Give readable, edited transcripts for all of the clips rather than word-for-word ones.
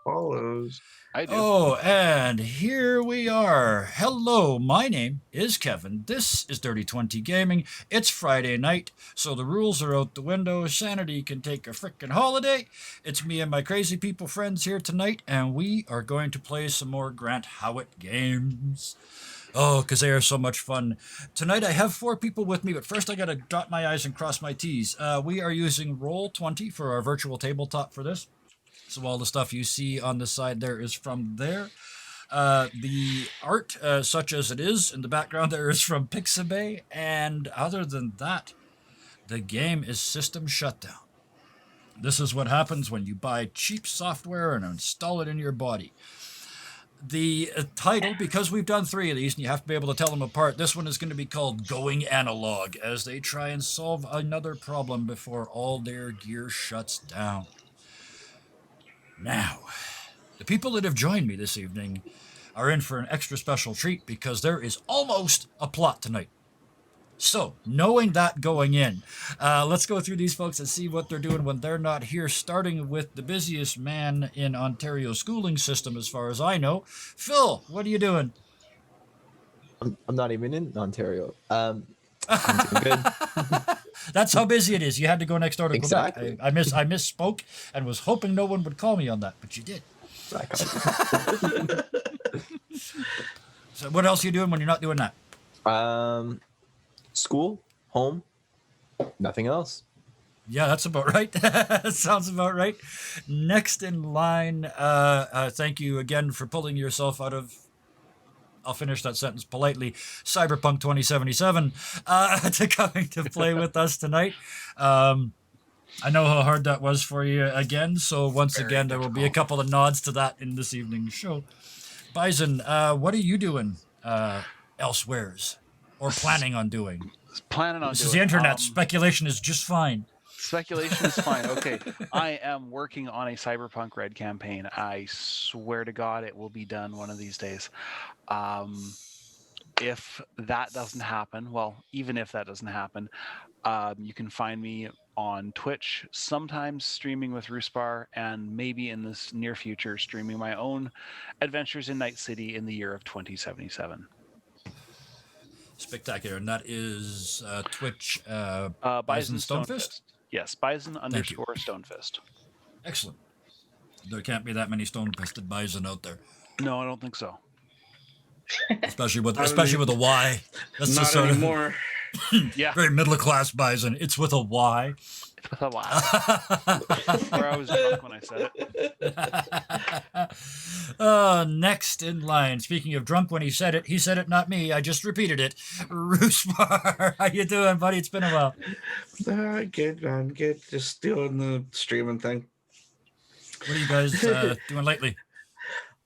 Follows. I do. Oh, and here we are. Hello, my name is Kevin. This is Dirty 20 Gaming. It's Friday night, so the rules are out the window. Sanity can take a frickin' holiday. It's me and my crazy people friends here tonight, and we are going to play some more Grant Howitt games. Oh, because they are so much fun. Tonight I have 4 people with me, but first I gotta dot my I's and cross my T's. We are using Roll20 for our virtual tabletop for this. So all the stuff you see on the side there is from there. The art, such as it is in the background there, is from Pixabay. And other than that, the game is System Shutdown. This is what happens when you buy cheap software and install it in your body. The title, because we've done 3 of these and you have to be able to tell them apart, this one is going to be called Going Analog, as they try and solve another problem before all their gear shuts down. Now, the people that have joined me this evening are in for an extra special treat because there is almost a plot tonight. So, knowing that going in, let's go through these folks and see what they're doing when they're not here, starting with the busiest man in Ontario's schooling system, as far as I know. Phil, what are you doing? I'm not even in Ontario. I'm doing good. That's how busy it is. You had to go next door to Exactly. Quebec. I misspoke and was hoping no one would call me on that, but you did. So what else are you doing when you're not doing that? School, home, nothing else. Yeah, that's about right. Sounds about right. Next in line, thank you again for pulling yourself out of, I'll finish that sentence politely, Cyberpunk 2077, to coming to play with us tonight. I know how hard that was for you again, so once again, there will be a couple of nods to that in this evening's show. Bison, what are you doing elsewheres, or planning on doing? This is the internet. Speculation is just fine. Speculation is fine. Okay. I am working on a Cyberpunk Red campaign. I swear to God it will be done one of these days. If that doesn't happen, well, even if that doesn't happen, you can find me on Twitch, sometimes streaming with Roosbar, and maybe in this near future streaming my own adventures in Night City in the year of 2077. Spectacular. And that is Twitch Bison Stonefist? Yes, Bison _ Stonefist. Excellent. There can't be that many stone-fisted bison out there. No, I don't think so. Especially with a Y. That's Not sort anymore. Yeah. Very middle-class bison. It's with a Y. It's with a Y. Where I was drunk when I said it. Next in line. Speaking of drunk when he said it, not me. I just repeated it. Roosbar, how you doing, buddy? It's been a while. Good, man. Good. Just doing the streaming thing. What are you guys doing lately?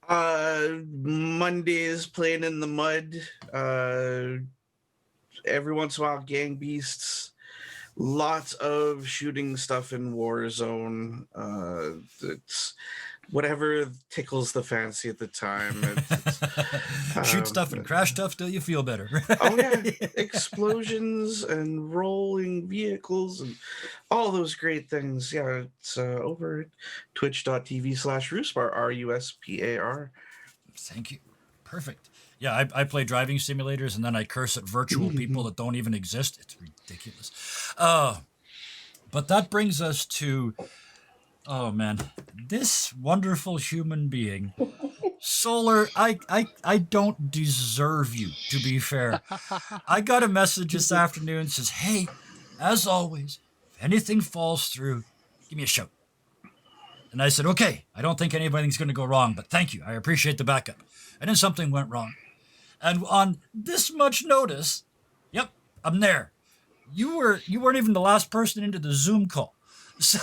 Mondays playing in the mud. Every once in a while, gang beasts. Lots of shooting stuff in Warzone. It's whatever tickles the fancy at the time. Shoot stuff and crash stuff till you feel better. Oh yeah, explosions and rolling vehicles and all those great things. Yeah, it's over at twitch.tv/Ruspar, RUSPAR. Thank you. Perfect. Yeah, I play driving simulators and then I curse at virtual people that don't even exist. It's ridiculous. But that brings us to, oh man, this wonderful human being. Solar, I don't deserve you, to be fair. I got a message this afternoon that says, hey, as always, if anything falls through, give me a shout. And I said, okay, I don't think anything's going to go wrong, but thank you. I appreciate the backup. And then something went wrong. And on this much notice, yep, I'm there. You weren't even the last person into the Zoom call. So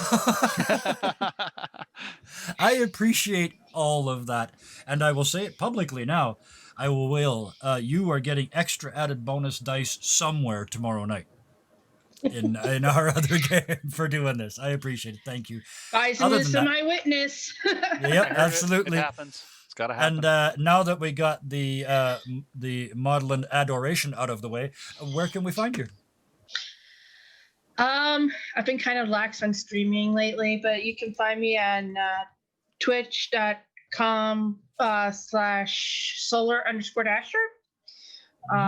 I appreciate all of that, and I will say it publicly now. I will. You are getting extra added bonus dice somewhere tomorrow night in our other game for doing this. I appreciate it. Thank you. Other Biasness than of that, my witness. yep, I heard it. It absolutely. happens. It's got to happen. And now that we got the maudlin adoration out of the way, where can we find you? I've been kind of lax on streaming lately, but you can find me on twitch.com slash solar_dasher.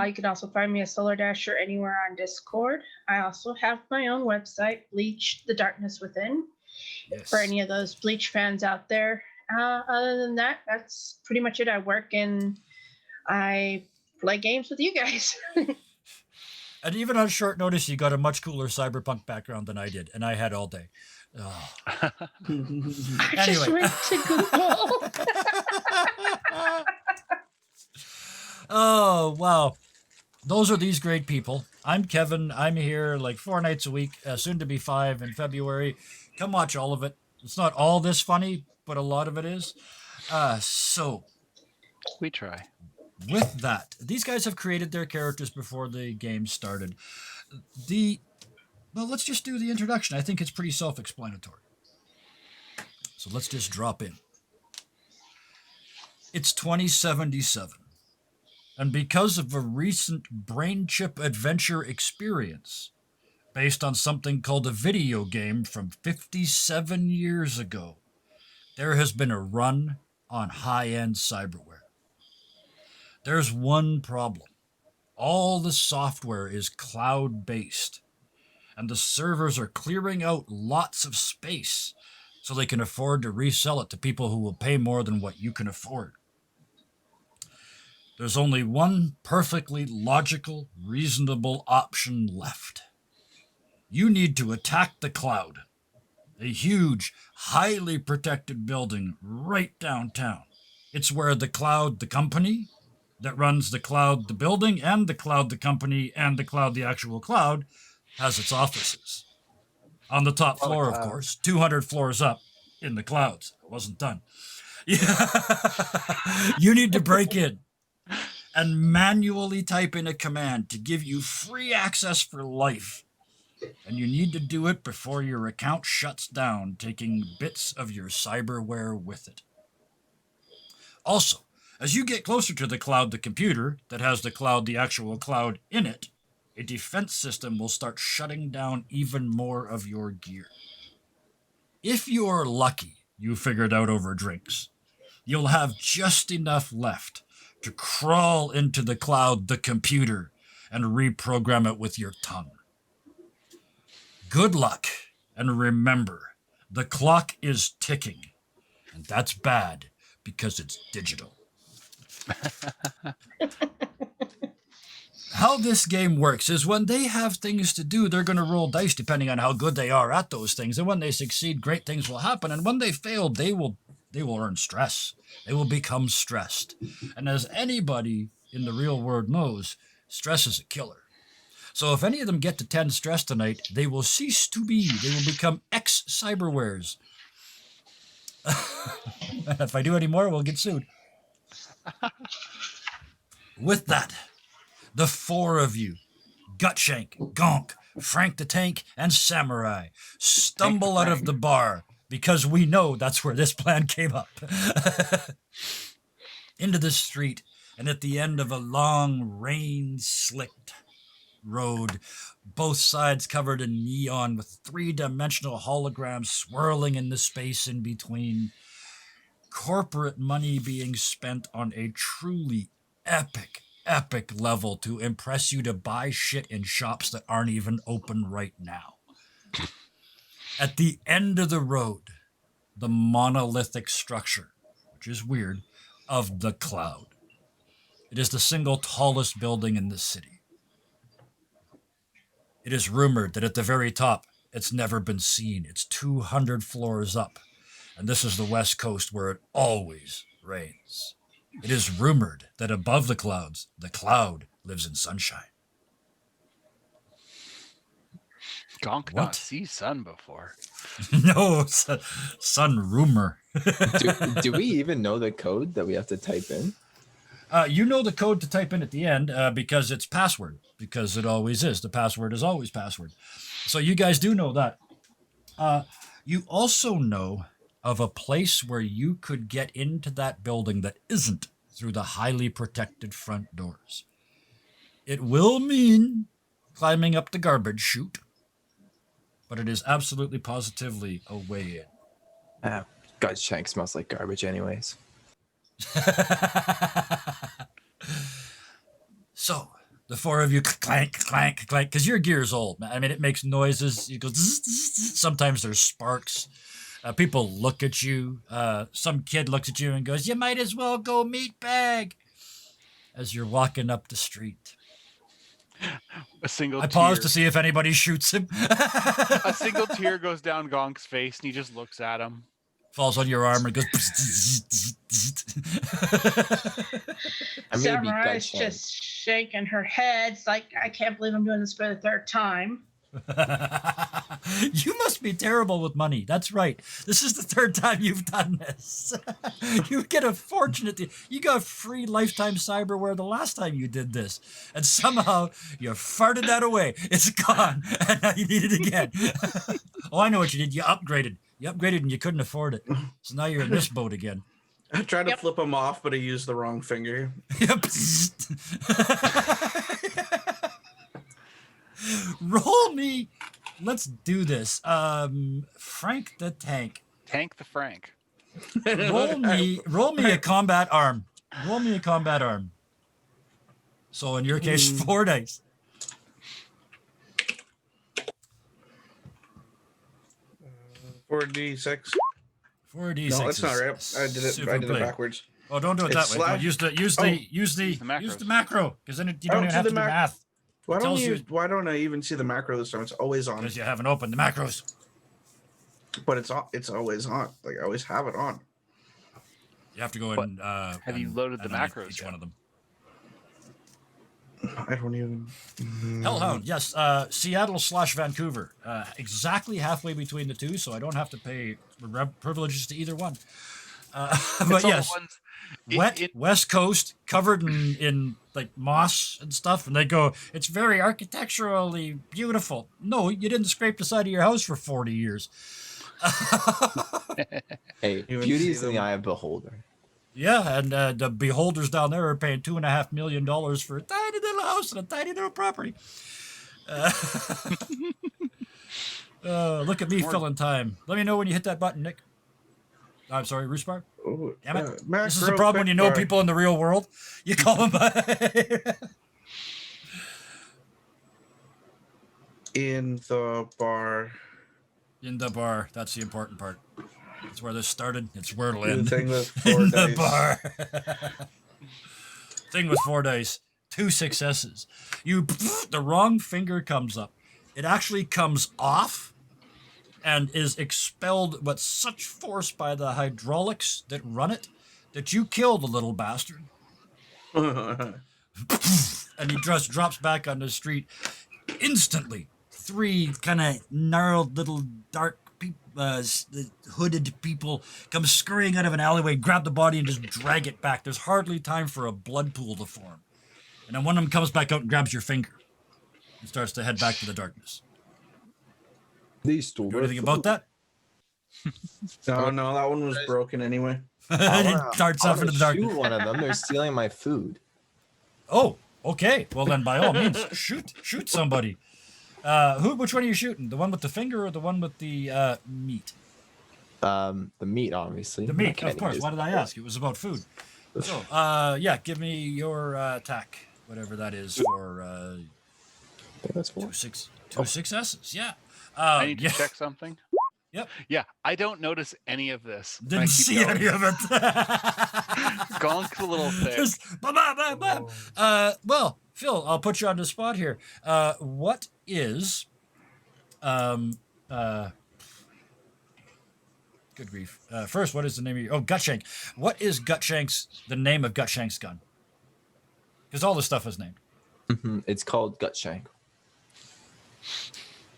You can also find me at Solar Dasher anywhere on Discord. I also have my own website, Bleach the Darkness Within, Yes. for any of those Bleach fans out there. Other than that, that's pretty much it. I work and I play games with you guys. And even on short notice, you got a much cooler cyberpunk background than I did, and I had all day. Oh. I just Anyway. went to Google. Oh, wow. Those are these great people. I'm Kevin. I'm here like 4 nights a week, soon to be 5 in February. Come watch all of it. It's not all this funny, but a lot of it is. So, We try. with that, these guys have created their characters before the game started. Well, let's just do the introduction. I think it's pretty self-explanatory. So let's just drop in. It's 2077. And because of a recent brain chip adventure experience, based on something called a video game from 57 years ago, there has been a run on high-end cyberware. There's one problem. All the software is cloud-based, and the servers are clearing out lots of space so they can afford to resell it to people who will pay more than what you can afford. There's only one perfectly logical, reasonable option left. You need to attack the cloud, a huge, highly protected building right downtown. It's where the cloud, the company that runs the cloud, the building, and the cloud, the company, and the cloud, the actual cloud, has its offices. On the top floor, of course, 200 floors up in the clouds. It wasn't done. You need to break in and manually type in a command to give you free access for life. And you need to do it before your account shuts down, taking bits of your cyberware with it. Also, as you get closer to the cloud, the computer that has the cloud, the actual cloud in it, a defense system will start shutting down even more of your gear. If you're lucky, you figured out over drinks, you'll have just enough left to crawl into the cloud, the computer, and reprogram it with your tongue. Good luck, and remember, the clock is ticking, and that's bad because it's digital. How this game works is when they have things to do, they're going to roll dice depending on how good they are at those things. And when they succeed, great things will happen. And when they fail, they will earn stress. They will become stressed. And as anybody in the real world knows, stress is a killer. So if any of them get to 10 stress tonight, they will cease to be. They will become ex-cyberwares. If I do any more, we'll get sued. With that, the 4 of you, Gutshank, Gonk, Frank the Tank, and Samurai, stumble out of the bar, because we know that's where this plan came up, into the street, and at the end of a long, rain-slicked road, both sides covered in neon with 3-dimensional holograms swirling in the space in between, corporate money being spent on a truly epic level to impress you to buy shit in shops that aren't even open right now. At the end of the road, the monolithic structure, which is weird, of the cloud. It is the single tallest building in the city. It is rumored that at the very top, it's never been seen. It's 200 floors up, and this is the West Coast where it always rains. It is rumored that above the cloud lives in sunshine. Gonk What? not see sun before. No, son rumor. Do we even know the code that we have to type in? You know the code to type in at the end because it's password, because it always is. The password is always password. So you guys do know that. You also know of a place where you could get into that building that isn't through the highly protected front doors. It will mean climbing up the garbage chute, but it is absolutely positively a way in. God's shank smells like garbage, anyways. So the four of you clank, clank, clank, because your gear's old. I mean, it makes noises. It goes. Zzz, zzz, zzz. Sometimes there's sparks. People look at you. Some kid looks at you and goes, "You might as well go meatbag." As you're walking up the street, A single I tear. pause to see if anybody shoots him. A single tear goes down Gonk's face, and he just looks at him. Falls on your arm and goes. I may be Samurai's gut just shaking her head. It's like, I can't believe I'm doing this for the third time. You must be terrible with money. That's right. This is the third time you've done this. You get a fortunate. You got free lifetime cyberware the last time you did this, and somehow you farted that away. It's gone, and now you need it again. Oh, I know what you did. You upgraded. You upgraded, and you couldn't afford it. So now you're in this boat again. I tried to Yep. flip him off, but I used the wrong finger. Yep. Roll me. Let's do this. Frank the Tank. Tank the Frank. Roll me a combat arm. Roll me a combat arm. So in your case, 4 dice. Four D6. 4d6. No, that's not right. I did it backwards. Oh, don't do it It's that way. No, slash- use the macros. macro, because then you Oh, don't even to have the to do mac- math tells you- Why don't I even see the macro this time? It's always on. because you haven't opened the macros. But it's always on. Like I always have it on. You have to go But and have you and loaded the underneath macros Each yet? one of them. I don't even. Hellhound, yes. Seattle/Vancouver, exactly halfway between the two, so I don't have to pay privileges to either one. But It's all the yes, ones- wet West Coast, covered in like moss and stuff, and they go, "It's very architecturally beautiful." No, you didn't scrape the side of your house for 40 years. Hey, Even beauty is see in the them. eye of the beholder. Yeah, and the beholders down there are paying $2.5 million for a tiny little house and a tiny little property. Look at me filling time. Let me know when you hit that button, Nick. I'm sorry, Roosbar. Oh, Damn it. macro This is the problem when you know quick bar. people in the real world. You call them by. In the bar. In the bar. That's the important part. It's where this started. It's where it'll The end. thing with 4 In dice. the bar. Thing with 4 dice. 2 successes. The wrong finger comes up. It actually comes off and is expelled with such force by the hydraulics that run it that you kill the little bastard. And he just drops back on the street instantly. 3 kind of gnarled little dark hooded people come scurrying out of an alleyway, grab the body, and just drag it back. There's hardly time for a blood pool to form. And then one of them comes back out and grabs your finger and starts to head back to the darkness. They stole Do anything about that? No, that one was broken anyway. And he darts off into the darkness. Shoot one of them. They're stealing my food. Oh, okay. Well, then by all means, shoot somebody. Which one are you shooting? The one with the finger or the one with the meat? The meat, obviously. The meat, of course. Why did I ask? It was about food. So, yeah, give me your attack, whatever that is, for I think that's 4. two successes. Yeah. I need to yeah. check something. Yep. Yeah, I don't notice any of this. I Didn't keep see going. any of it. Gonk's a little thick. Just bam, bam, bam, bam. Well, Phil, I'll put you on the spot here. What is, good grief. First, what is the name of your? Gutshank. What is the name of Gutshank's gun? Because all this stuff is named. It's called Gutshank.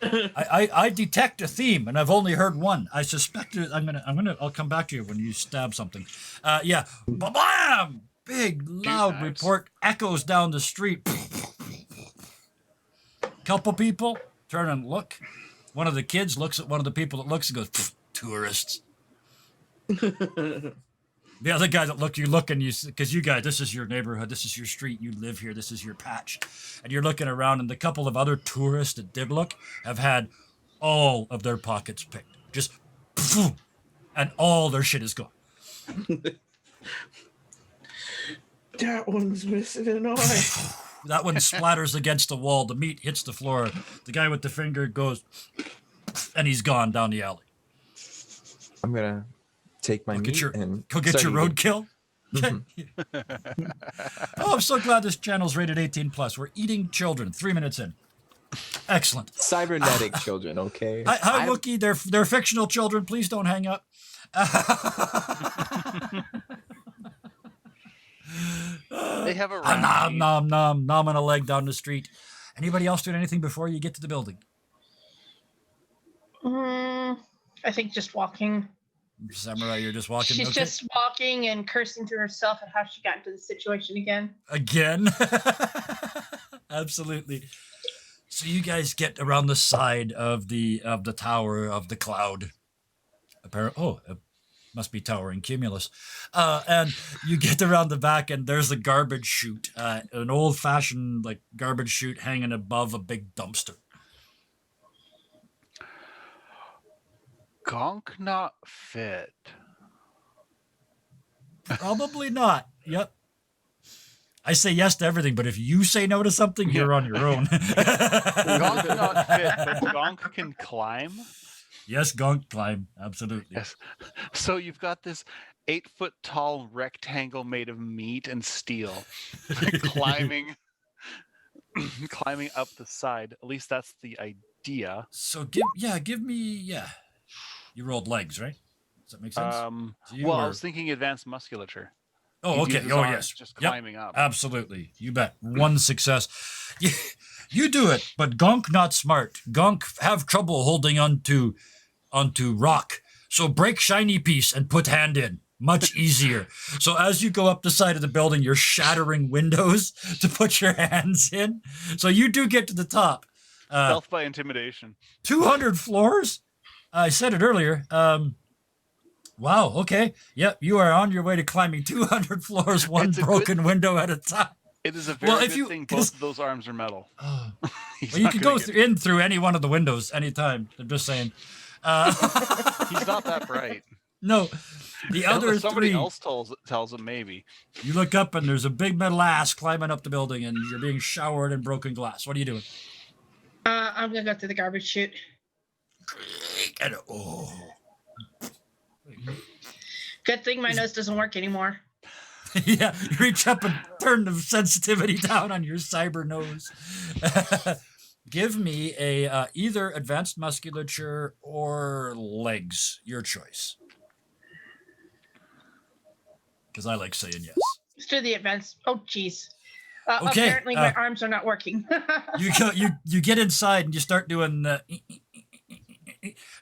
I detect a theme, and I've only heard one. I suspect I'll come back to you when you stab something. Yeah, bam! Big loud knives. report echoes down the street. Couple people turn and look. One of the kids looks at one of the people that looks and goes, "Tourists." The other guy that you look and because you guys, this is your neighborhood, this is your street, you live here, this is your patch. And you're looking around, and the couple of other tourists that did look have had all of their pockets picked. Just, and all their shit is gone. That one's missing an eye. That one splatters against the wall. The meat hits the floor. The guy with the finger goes, and he's gone down the alley. I'm gonna take my meat and Go get your start eating. roadkill. Oh, I'm so glad this channel's rated 18+. We're eating children. 3 minutes in. Excellent. Cybernetic children, okay? Hi, Wookie. They're fictional children. Please don't hang up. They have a Nom, nom, nom, nomming a leg down the street. Anybody else doing anything before you get to the building? I think just walking. Samurai, you're just walking. She's okay? just walking and cursing to herself at how she got into the situation again. Again? Absolutely. So you guys get around the side of the tower of the cloud. It must be towering cumulus. And you get around the back, and there's a garbage chute, an old-fashioned like garbage chute hanging above a big dumpster. Gonk not fit. Probably not. Yep. I say yes to everything, but if you say no to something, you're on your own. Gonk not fit, but Gonk can climb. Yes, Gonk climb. Absolutely. Yes. So you've got this 8-foot tall rectangle made of meat and steel, climbing up the side. At least that's the idea. So give me. You rolled legs, right? Does that make sense? I was thinking advanced musculature. Oh, You okay. use his Oh, arms yes. Just Yep. climbing up. Absolutely. You bet. One success. You do it, but Gonk not smart. Gonk have trouble holding onto rock. So break shiny piece and put hand in. Much easier. So as you go up the side of the building, you're shattering windows to put your hands in. So you do get to the top. Stealth by intimidation. 200 floors? I said it earlier. Wow, okay. Yep, you are on your way to climbing 200 floors, one It's a broken window at a time. It is a very good thing both of those arms are metal. Well, He's you not can gonna go in through any one of the windows anytime. I'm just saying. He's not that bright. No, the other Somebody three. else tells him maybe. You look up and there's a big metal ass climbing up the building, and you're being showered in broken glass. What are you doing? I'm gonna go to the garbage chute. And, Good thing my nose doesn't work anymore. yeah, you reach up and turn the sensitivity down on your cyber nose. Give me a either advanced musculature or legs, your choice. Because I like saying yes. Let's do the advanced. Oh, jeez. Okay, Apparently, my arms are not working. You get inside and you start doing.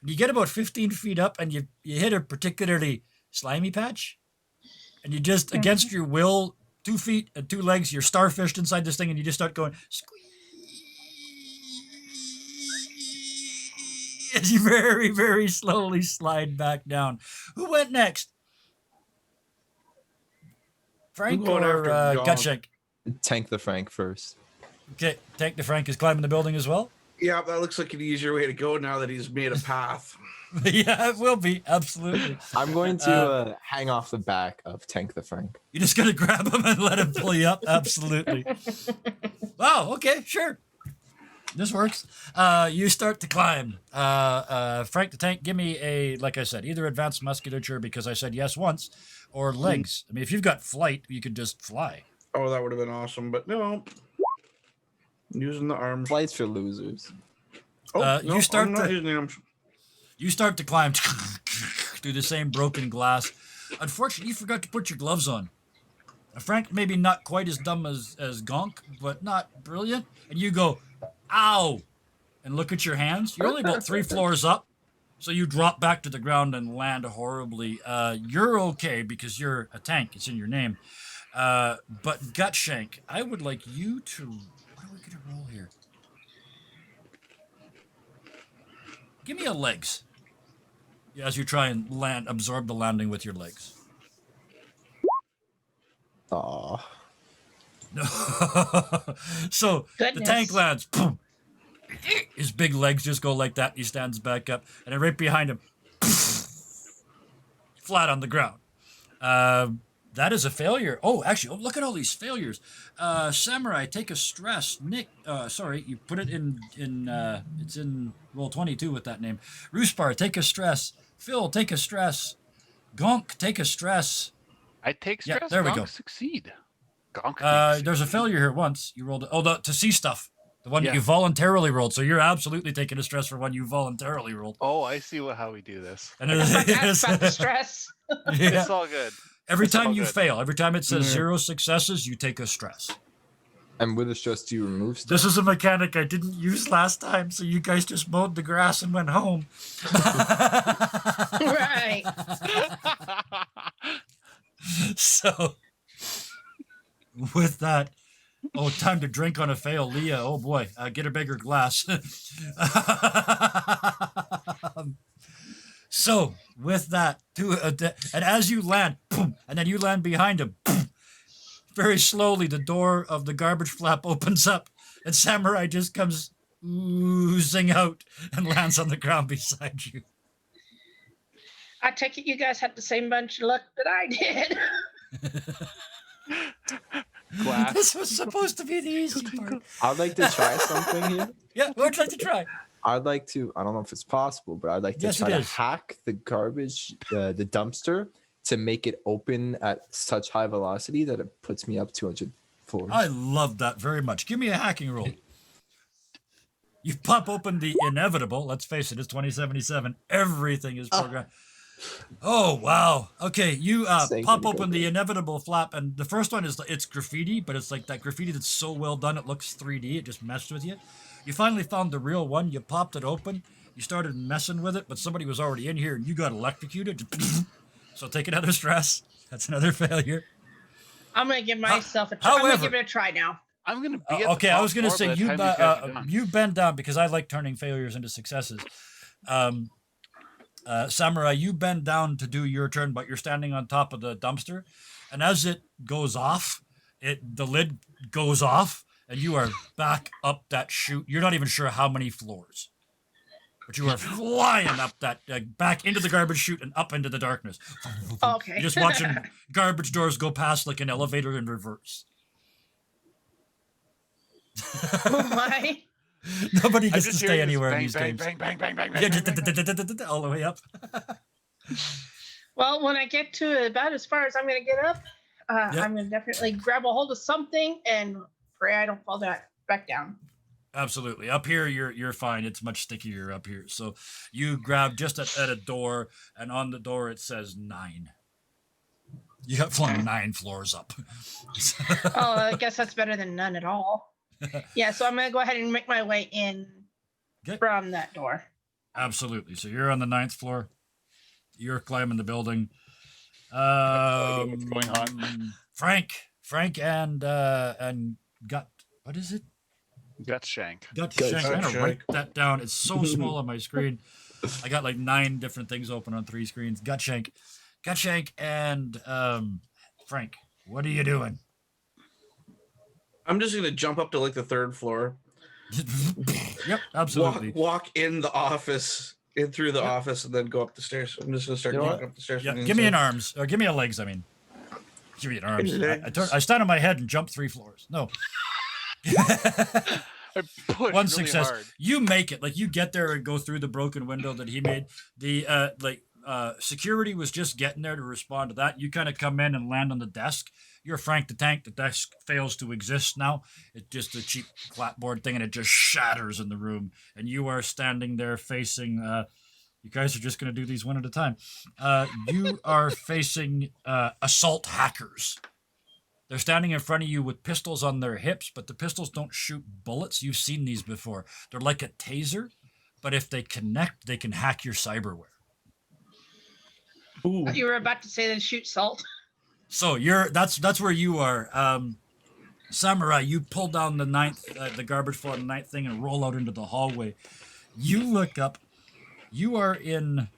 You get about 15 feet up and you hit a particularly slimy patch, and you just against your will, 2 feet and 2 legs, you're starfished inside this thing, and you just start going squeeze as you very, very slowly slide back down. Who went next? Frank I'm going or after John. Gutshank? Tank the Frank first. Okay, Tank the Frank is climbing the building as well. Yeah, that looks like an easier way to go now that he's made a path. Yeah, it will be, absolutely. I'm going to hang off the back of Tank the Frank. You're just gonna grab him and let him pull you up? Absolutely. Wow, okay, sure. This works. You start to climb. Frank the Tank, give me a, like I said, either advanced musculature, because I said yes once, or legs. I mean, if you've got flight, you could just fly. Oh, that would have been awesome, but no. Using the arms. Flights for losers. Oh, you start I'm not to- using the arms. You start to climb through the same broken glass. Unfortunately, you forgot to put your gloves on. Frank, maybe not quite as dumb as Gonk, but not brilliant. And you go, ow. and look at your hands. You're only about 3 floors up. So you drop back to the ground and land horribly. You're okay because you're a tank. It's in your name. But Gutshank, I would like you to... What are we going to roll here? Give me a legs. Yeah, as you try and absorb the landing with your legs. Aw. So the Goodness. tank lands. Boom. His big legs just go like that. He stands back up, and then right behind him, flat on the ground. That is a failure. Oh, actually, look at all these failures. Samurai, take a stress. Nick, sorry, you put it in it's in roll 22 with that name. Roospar, take a stress. Phil, take a stress. Gonk, take a stress. I take Yeah, stress. there we Gonk go. Succeed. Gonk There's a failure here once. You rolled to see stuff. The one that Yeah. you voluntarily rolled. So you're absolutely taking a stress for one you voluntarily rolled. Oh, I see how we do this. And I forgot about the stress. Yeah. It's all good. Every It's all time you good. fail, every time it says Yeah. 0 successes, you take a stress. And with the stress, do you remove stuff? This is a mechanic I didn't use last time, so you guys just mowed the grass and went home. Right. So, with that, time to drink on a fail, Leah. Oh boy, get a bigger glass. So, with that, and as you land, boom, and then you land behind him, boom, very slowly the door of the garbage flap opens up, and Samurai just comes oozing out and lands on the ground beside you. I take it you guys had the same bunch of luck that I did. Glass. This was supposed to be the easy part. I'd like to try something here. Yeah, what would you like to try? I'd like to, I don't know if it's possible, but I'd like to Yes, try it to is. hack the garbage, the dumpster to make it open at such high velocity that it puts me up 200 floors. I love that very much. Give me a hacking roll. You pop open the inevitable. Let's face it, it's 2077. Everything is programmed. Oh, wow. Okay, you Saying pop pretty open good. the inevitable flap, and the first one it's graffiti, but it's like that graffiti that's so well done it looks 3D. It just messed with you. You finally found the real one. You popped it open. You started messing with it, but somebody was already in here, and you got electrocuted. So take another stress. That's another failure. I'm gonna give myself a try. I'm However- gonna give it a try now. I'm gonna be at the Okay, I top was going to floor by say the time these guys are done. you bend down because I like turning failures into successes. Samurai, you bend down to do your turn, but you're standing on top of the dumpster, and as it goes off, the lid goes off, and you are back up that chute. You're not even sure how many floors, but you are flying up that back into the garbage chute and up into the darkness. Okay. You're just watching garbage doors go past like an elevator in reverse. Oh my. Nobody I gets to just hear stay this anywhere in bang, these bang, games. bang, bang, bang, bang, Yeah, bang, bang, bang. all the way up. Well, when I get to about as far as I'm gonna get up, Yep. I'm gonna definitely grab a hold of something and pray I don't fall back down. Absolutely. Up here, you're fine. It's much stickier up here. So you grab just at a door, and on the door it says 9. You got flung 9 floors up. Oh, I guess that's better than none at all. Yeah, so I'm gonna go ahead and make my way in Okay. from that door. Absolutely. So you're on the 9th floor. You're climbing the building. What's going on? Frank, and Gut. What is it? Gut shank. Gut Gut shank. I'm gonna shank. write that down. It's so small on my screen. I got like 9 different things open on 3 screens. Gut shank, and Frank. What are you doing? I'm just gonna jump up to like the 3rd floor, Yep, absolutely. walk in the office, in through the office, and then go up the stairs. I'm just gonna start You know walking what? up the stairs. Yeah, from the give me an inside. arms, or give me a legs. I mean, give me an arms. Legs. I stand on my head and jump 3 floors. No. I push One really success. hard. You make it. Like you get there and go through the broken window that he made. The security was just getting there to respond to that. You kind of come in and land on the desk. You're Frank the Tank. The desk fails to exist now. It's just a cheap clapboard thing, and it just shatters in the room. And you are standing there facing. You guys are just going to do these one at a time. You are facing assault hackers. They're standing in front of you with pistols on their hips, but the pistols don't shoot bullets. You've seen these before. They're like a taser, but if they connect, they can hack your cyberware. Ooh. You were about to say they shoot salt. So that's where you are. Samurai, you pull down the garbage for the ninth thing and roll out into the hallway. You look up. You are in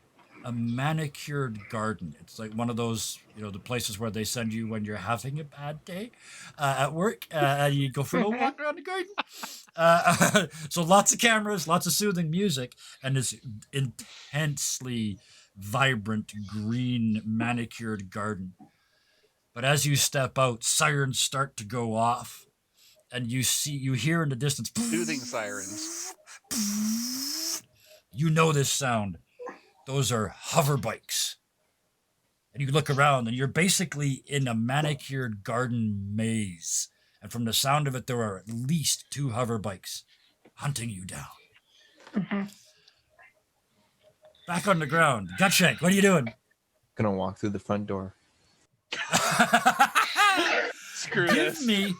a manicured garden. It's like one of those, the places where they send you when you're having a bad day at work. And you go for a walk around the garden. So lots of cameras, lots of soothing music, and this intensely vibrant green manicured garden. But as you step out, sirens start to go off, and you hear in the distance Soothing sirens. You know this sound. Those are hover bikes. And you look around and you're basically in a manicured garden maze. And from the sound of it, there are at least 2 hover bikes hunting you down. Mm-hmm. Back on the ground. Gutshank, what are you doing? Gonna walk through the front door. Screw Give this. me...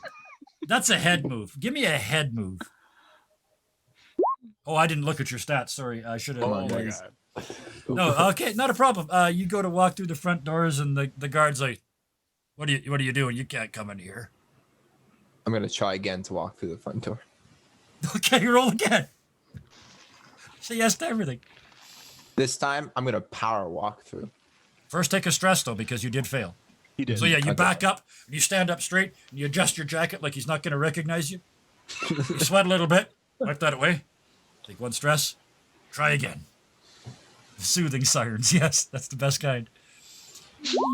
That's a head move. Give me a head move. Oh, I didn't look at your stats. Sorry, I should have. Oh my guys. god. No, okay, not a problem. You go to walk through the front doors, and the guard's like, "What are you doing? You can't come in here." I'm gonna try again to walk through the front door. Okay, roll again. Say yes to everything. This time, I'm gonna power walk through. First, take a stress though, because you did fail. He did. So yeah, you Okay. back up, you stand up straight, and you adjust your jacket like he's not going to recognize you. You sweat a little bit, wipe that away. Take 1 stress. Try again. Soothing sirens, yes, that's the best kind.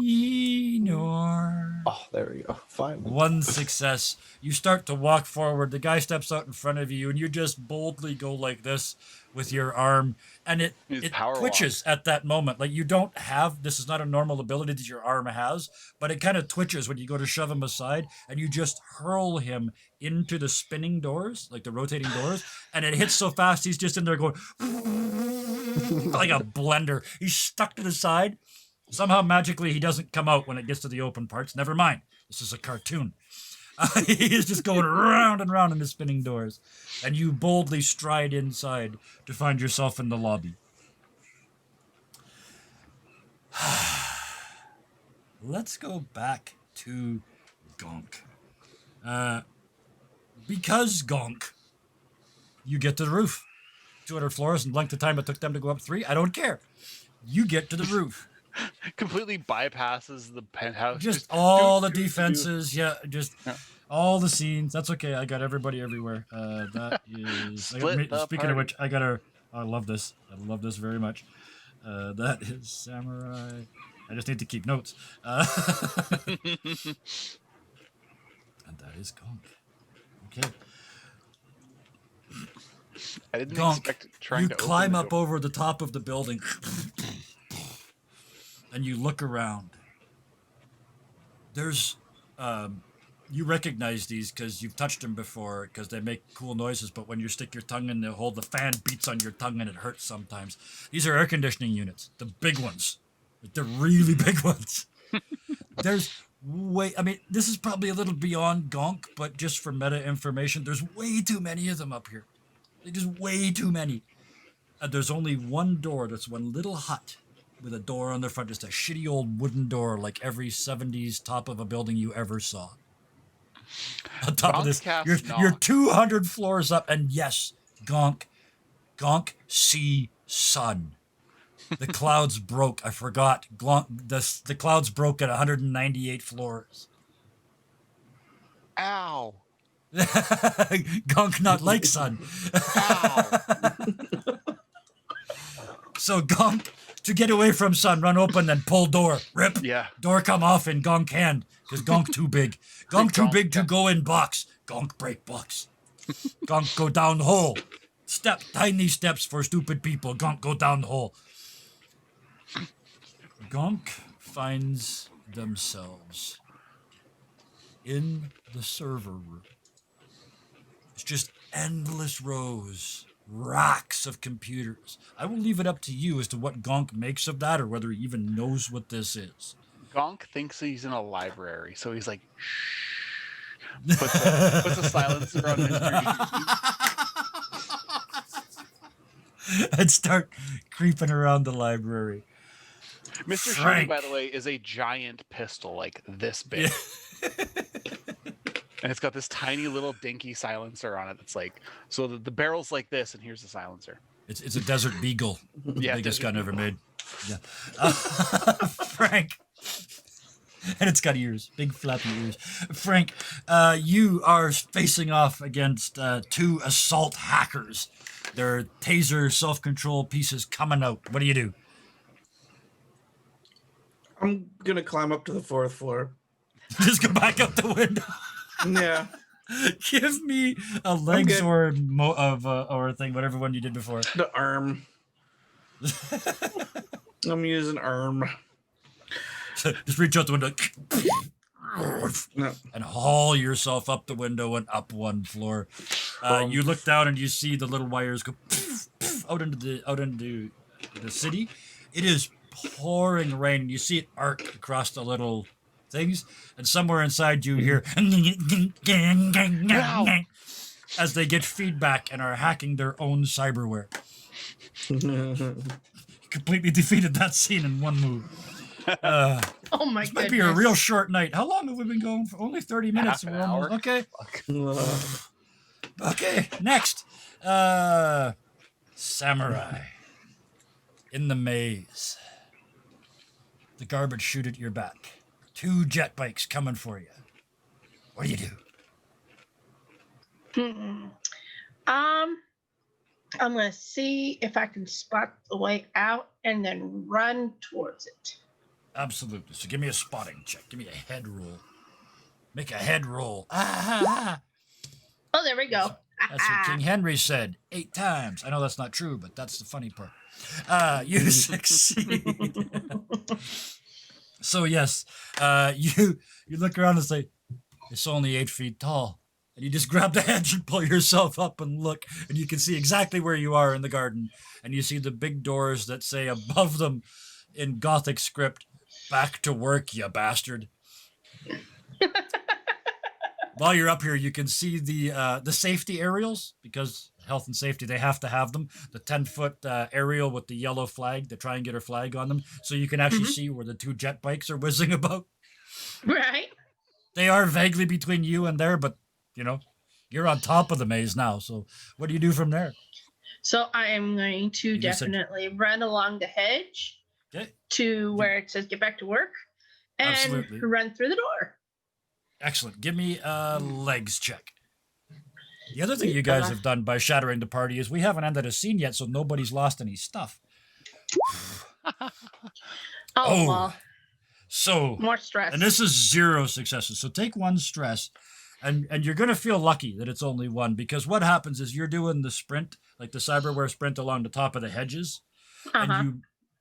Enor. Oh, there we go. Finally. 1 success. You start to walk forward. The guy steps out in front of you, and you just boldly go like this with your arm, and it Power twitches at that moment. Like you don't have, this is not a normal ability that your arm has, but it kind of twitches when you go to shove him aside, and you just hurl him into the spinning doors, like the rotating doors, and it hits so fast he's just in there going like a blender. He's stuck to the side. Somehow magically he doesn't come out when it gets to the open parts. Never mind. This is a cartoon. He is just going round and round in the spinning doors. And you boldly stride inside to find yourself in the lobby. Let's go back to Gonk. Because Gonk, you get to the roof. 200 floors and length of time it took them to go up 3. I don't care. You get to the roof. Completely bypasses the penthouse. Just all the do. defenses, yeah, just all the scenes. That's okay. I got everybody everywhere. That is. Split the Speaking of party. which, I love this. I love this very much. That is Samurai. I just need to keep notes. And that is Gonk. Okay. I didn't Gonk, expect trying you to climb open the up door. over the top of the building. And you look around. There's, you recognize these because you've touched them before because they make cool noises, but when you stick your tongue in the hole, the fan beats on your tongue and it hurts sometimes. These are air conditioning units, the big ones. Like the really big ones. There's this is probably a little beyond Gonk, but just for meta information, there's way too many of them up here. There's just way too many. And there's only one door that's one little hut with a door on the front, just a shitty old wooden door like every 70s top of a building you ever saw. On top of this, you're 200 floors up, and yes, Gonk see sun. The clouds broke. I forgot. The clouds broke at 198 floors. Ow. Gonk not like sun. Ow. So Gonk, to get away from sun, run open, then pull door. Rip. Yeah. Door come off in Gonk hand. Because Gonk too big. Gonk too big to go in box. Gonk break box. Gonk go down hole. Tiny steps for stupid people. Gonk go down the hole. Gonk finds themselves in the server room. It's just endless rows, racks of computers. I will leave it up to you as to what Gonk makes of that or whether he even knows what this is. Gonk thinks he's in a library, so he's like, shh. Puts a silencer on Mr. Shooty. And start creeping around the library. Mr. Shooty, Frank. by the way, is a giant pistol, like this big. Yeah. And it's got this tiny little dinky silencer on it that's like, so the barrel's like this, and here's the silencer. It's a Desert Beagle. The Yeah, biggest Desert gun ever Beagle. made. Yeah. Frank. And it's got ears, big flappy ears. Frank, you are facing off against 2 assault hackers. Their taser self-control pieces coming out. What do you do? I'm gonna climb up to the 4th floor. Just go back out the window. Yeah. Give me a legs good. or or a thing, whatever one you did before. The arm. I'm using arm. Just reach out the window No. and haul yourself up the window and up 1 floor. You look down and you see the little wires go out into the city. It is pouring rain. You see it arc across the little things, and somewhere inside you hear as they get feedback and are hacking their own cyberware. Completely defeated that scene in 1 move. Oh my This goodness. might be a real short night. How long have we been going for? Only 30 minutes. Half an We're almost- hour. Okay. Fuck. Okay. Next. Samurai. In the maze. The garbage chute at your back. 2 jet bikes coming for you. What do you do? I'm gonna see if I can spot the way out and then run towards it. Absolutely. So give me a spotting check. Give me a head roll. Make a head roll. Ah, Oh, there we go. that's what King Henry said 8 times. I know that's not true, but that's the funny part. You succeed. So yes, you look around and say, it's only 8 feet tall. And you just grab the hedge and pull yourself up and look, and you can see exactly where you are in the garden. And you see the big doors that say above them in Gothic script, "Back to work, you bastard." While you're up here, you can see the safety aerials, because health and safety, they have to have them. The 10-foot aerial with the yellow flag, the triangular flag on them, so you can actually see where the 2 jet bikes are whizzing about. Right? They are vaguely between you and there, but, you know, you're on top of the maze now, so what do you do from there? So I am going to You said- definitely run along the hedge Okay, to where it says get back to work and Absolutely. run through the door. excellent. Give me a legs check. The other thing you guys have done by shattering the party is we haven't ended a scene yet, so nobody's lost any stuff. Oh. Well, So, more stress. and this is 0 successes. So take 1 stress, and you're going to feel lucky that it's only 1, because what happens is you're doing the sprint, like the cyberware sprint along the top of the hedges,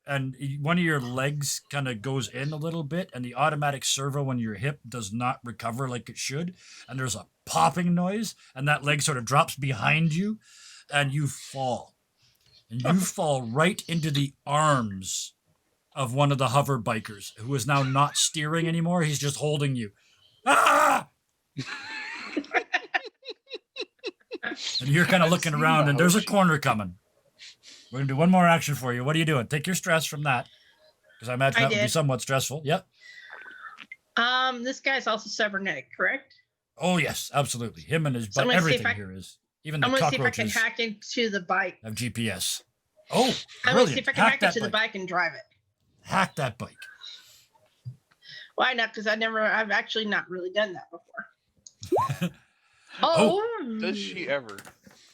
and one of your legs kind of goes in a little bit, and the automatic servo on your hip does not recover like it should, and there's a popping noise, and that leg sort of drops behind you, and you fall. And you fall right into the arms of one of the hover bikers, who is now not steering anymore. He's just holding you. Ah! And you're kind of looking around, and there's a corner coming. We're going to do 1 more action for you. What are you doing? Take your stress from that, because I imagine that would be did. somewhat stressful. Yep. This guy's also cybernetic, correct? Oh, yes, absolutely. Him and his So I'm but gonna see if everything I- here is. Even the I'm gonna see if I can cockroaches hack into the bike. have GPS. Oh, I'm gonna brilliant. see if I can hack that into the bike. bike and drive it. Hack that bike. Why not? Because I've actually not really done that before. Does she ever?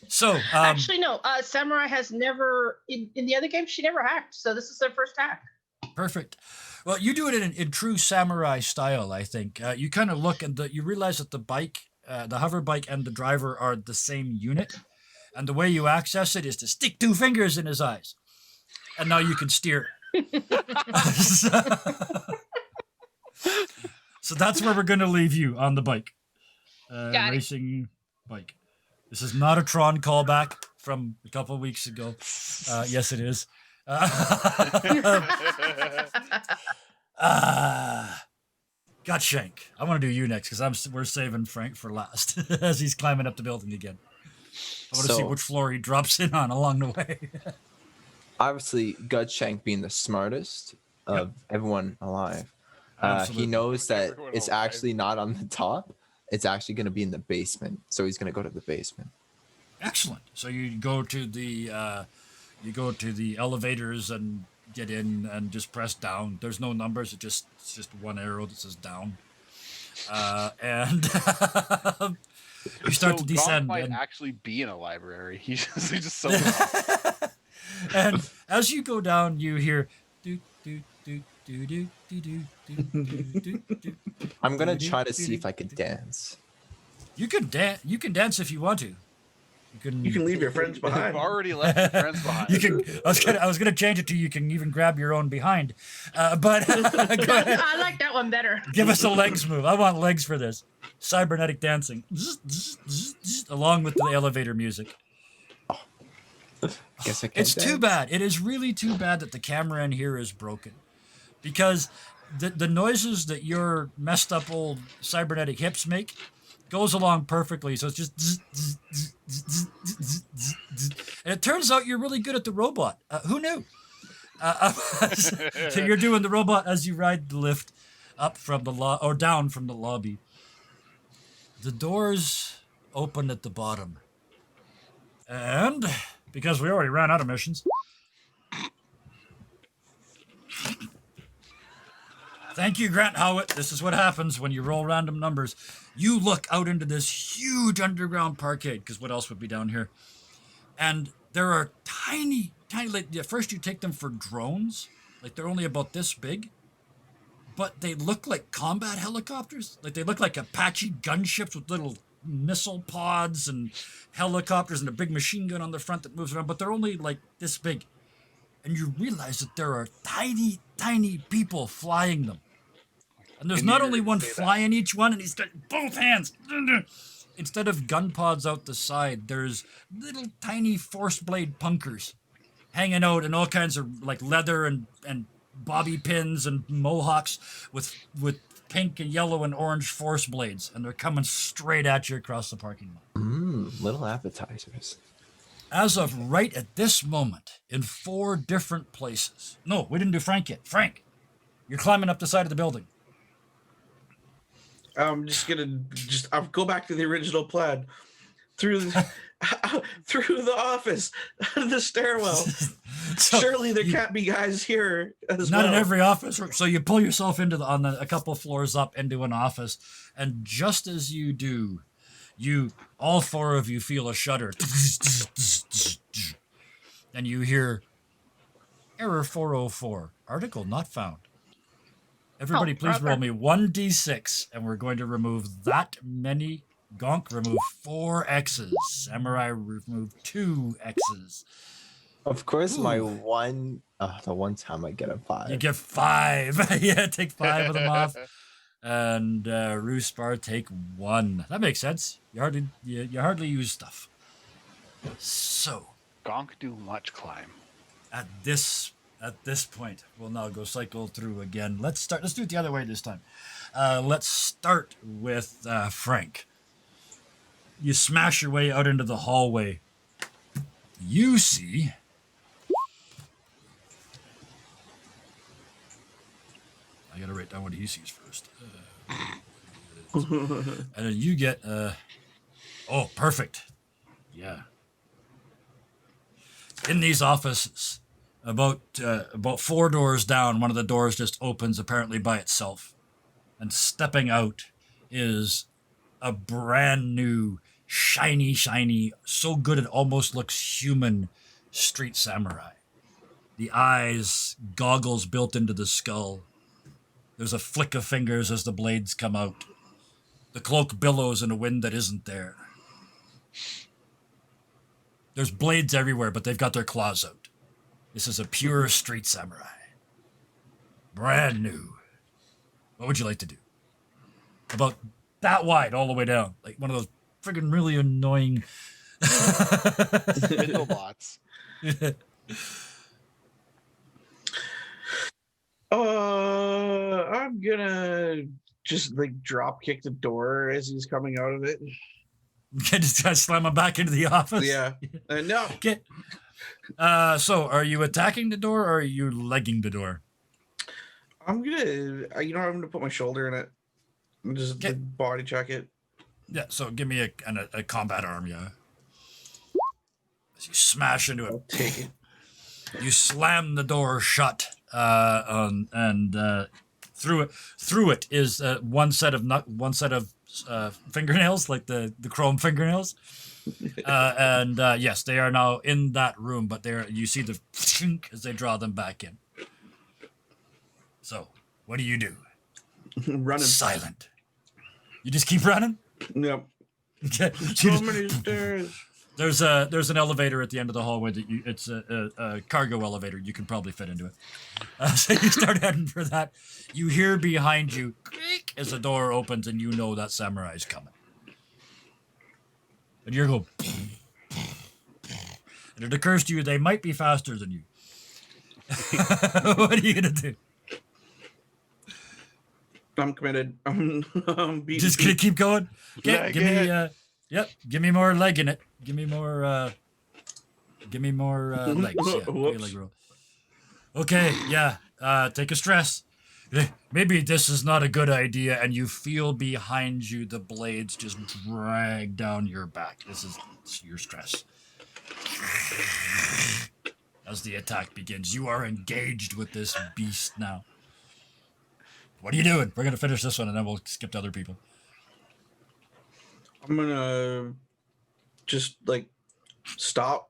So, Actually, no. Samurai has never in the other game. She never hacked, so this is their first hack. perfect. Well, you do it in true samurai style, I think. You kind of look and you realize that the bike, the hover bike and the driver are the same unit. And the way you access it is to stick 2 fingers in his eyes. And now you can steer. So that's where we're going to leave you on the bike. Got it. Racing bike. This is not a Tron callback from a couple of weeks ago. Yes, it is. Gutshank. I want to do you next because we're saving Frank for last as he's climbing up the building again. I want to see So- which floor he drops in on along the way. Obviously, Gutshank being the smartest of everyone alive, he Absolutely. knows that Everyone it's alive. actually not on the top. It's actually going to be in the basement. So he's going to go to the basement. Excellent. So you go to the elevators and get in and just press down. There's no numbers. It's just one arrow that says down. And you start to Gonk descend. might And, actually be in a library. He's just so lost. and as you go down, you hear do do do do do do do do do do. I'm going to try to see if I can dance. You can dance. You can dance if you want to. You can leave your friends You've behind. already left your friends behind. You can. I was gonna change it to you can even grab your own behind, but go ahead. I like that one better. Give us a legs move. I want legs for this. Cybernetic dancing, along with the elevator music. Guess I can't It's too dance. bad. It is really too bad that the camera in here is broken, because the noises that your messed up old cybernetic hips make goes along perfectly. So it's just, and it turns out you're really good at the robot. Who knew? So you're doing the robot as you ride the lift up from the or down from the lobby. The doors open at the bottom, and because we already ran out of missions. Thank you, Grant Howitt. This is what happens when you roll random numbers. You look out into this huge underground parkade, because what else would be down here? And there are tiny, like, at first you take them for drones. Like, they're only about this big. But they look like combat helicopters. Like, they look like Apache gunships with little missile pods and helicopters and a big machine gun on the front that moves around. But they're only, like, this big. And you realize that there are tiny, tiny people flying them. And there's not only one flying each one, and he's got both hands. Instead of gun pods out the side, there's little tiny force blade punkers hanging out in all kinds of like leather and bobby pins and mohawks with pink and yellow and orange force blades, and they're coming straight at you across the parking lot. Little appetizers. As of right at this moment, in 4 different places. No, we didn't do Frank yet. Frank, you're climbing up the side of the building. I'm just gonna I'll go back to the original plan through the office, the stairwell. So Surely there can't be guys here as not well. in every office. So you pull yourself into a couple floors up into an office, and just as you do, all 4 of you feel a shudder, and you hear error 404, article not found. Everybody, please roll me 1d6, and we're going to remove that many. Gonk, remove 4 X's. Samurai, remove 2 X's. Of course, Ooh. my one, the one time I get a 5. You get 5. Yeah, take 5 of them off. And Roospar, take 1. That makes sense. You hardly use stuff. So Gonk do much climb. at this point, we'll now go cycle through again. Let's do it the other way this time. Let's start with Frank. You smash your way out into the hallway. You see I gotta write down what he sees first. And then you get oh, perfect. Yeah. In these offices, about 4 doors down, one of the doors just opens apparently by itself. And stepping out is a brand new, shiny, so good it almost looks human street samurai. The eyes, goggles built into the skull. There's a flick of fingers as the blades come out. The cloak billows in a wind that isn't there. There's blades everywhere, but they've got their claws out. This is a pure street samurai. Brand new. What would you like to do? About that wide all the way down. Like one of those friggin' really annoying... Spindlebots. I'm gonna just like drop kick the door as he's coming out of it. Just try to slam him back into the office. Yeah. No. Okay. So are you attacking the door or are you legging the door? I'm gonna put my shoulder in it and just Okay. body check it. Yeah. So give me a combat arm, yeah. As you smash into it, I'll take it. you slam the door shut, and through it is one set of fingernails, like the chrome fingernails. And yes, they are now in that room, but you see the as they draw them back in. So, what do you do? Running. Silent. You just keep running? Yep. Okay. So many stairs. There's an elevator at the end of the hallway it's a cargo elevator. You can probably fit into it. So you start heading for that. You hear behind you creak as the door opens, and you know that samurai's coming. And you're going, and it occurs to you they might be faster than you. What are you gonna do? I'm committed. I'm beating. Just gonna keep going. Okay, Leg give me it. give me more leg in it. Give me more legs. Yeah, give me a Whoops. leg roll. Okay, yeah. Take a stress. Maybe this is not a good idea, and you feel behind you the blades just drag down your back. This is your stress. As the attack begins, you are engaged with this beast now. What are you doing? We're gonna finish this one, and then we'll skip to other people. I'm gonna just like stop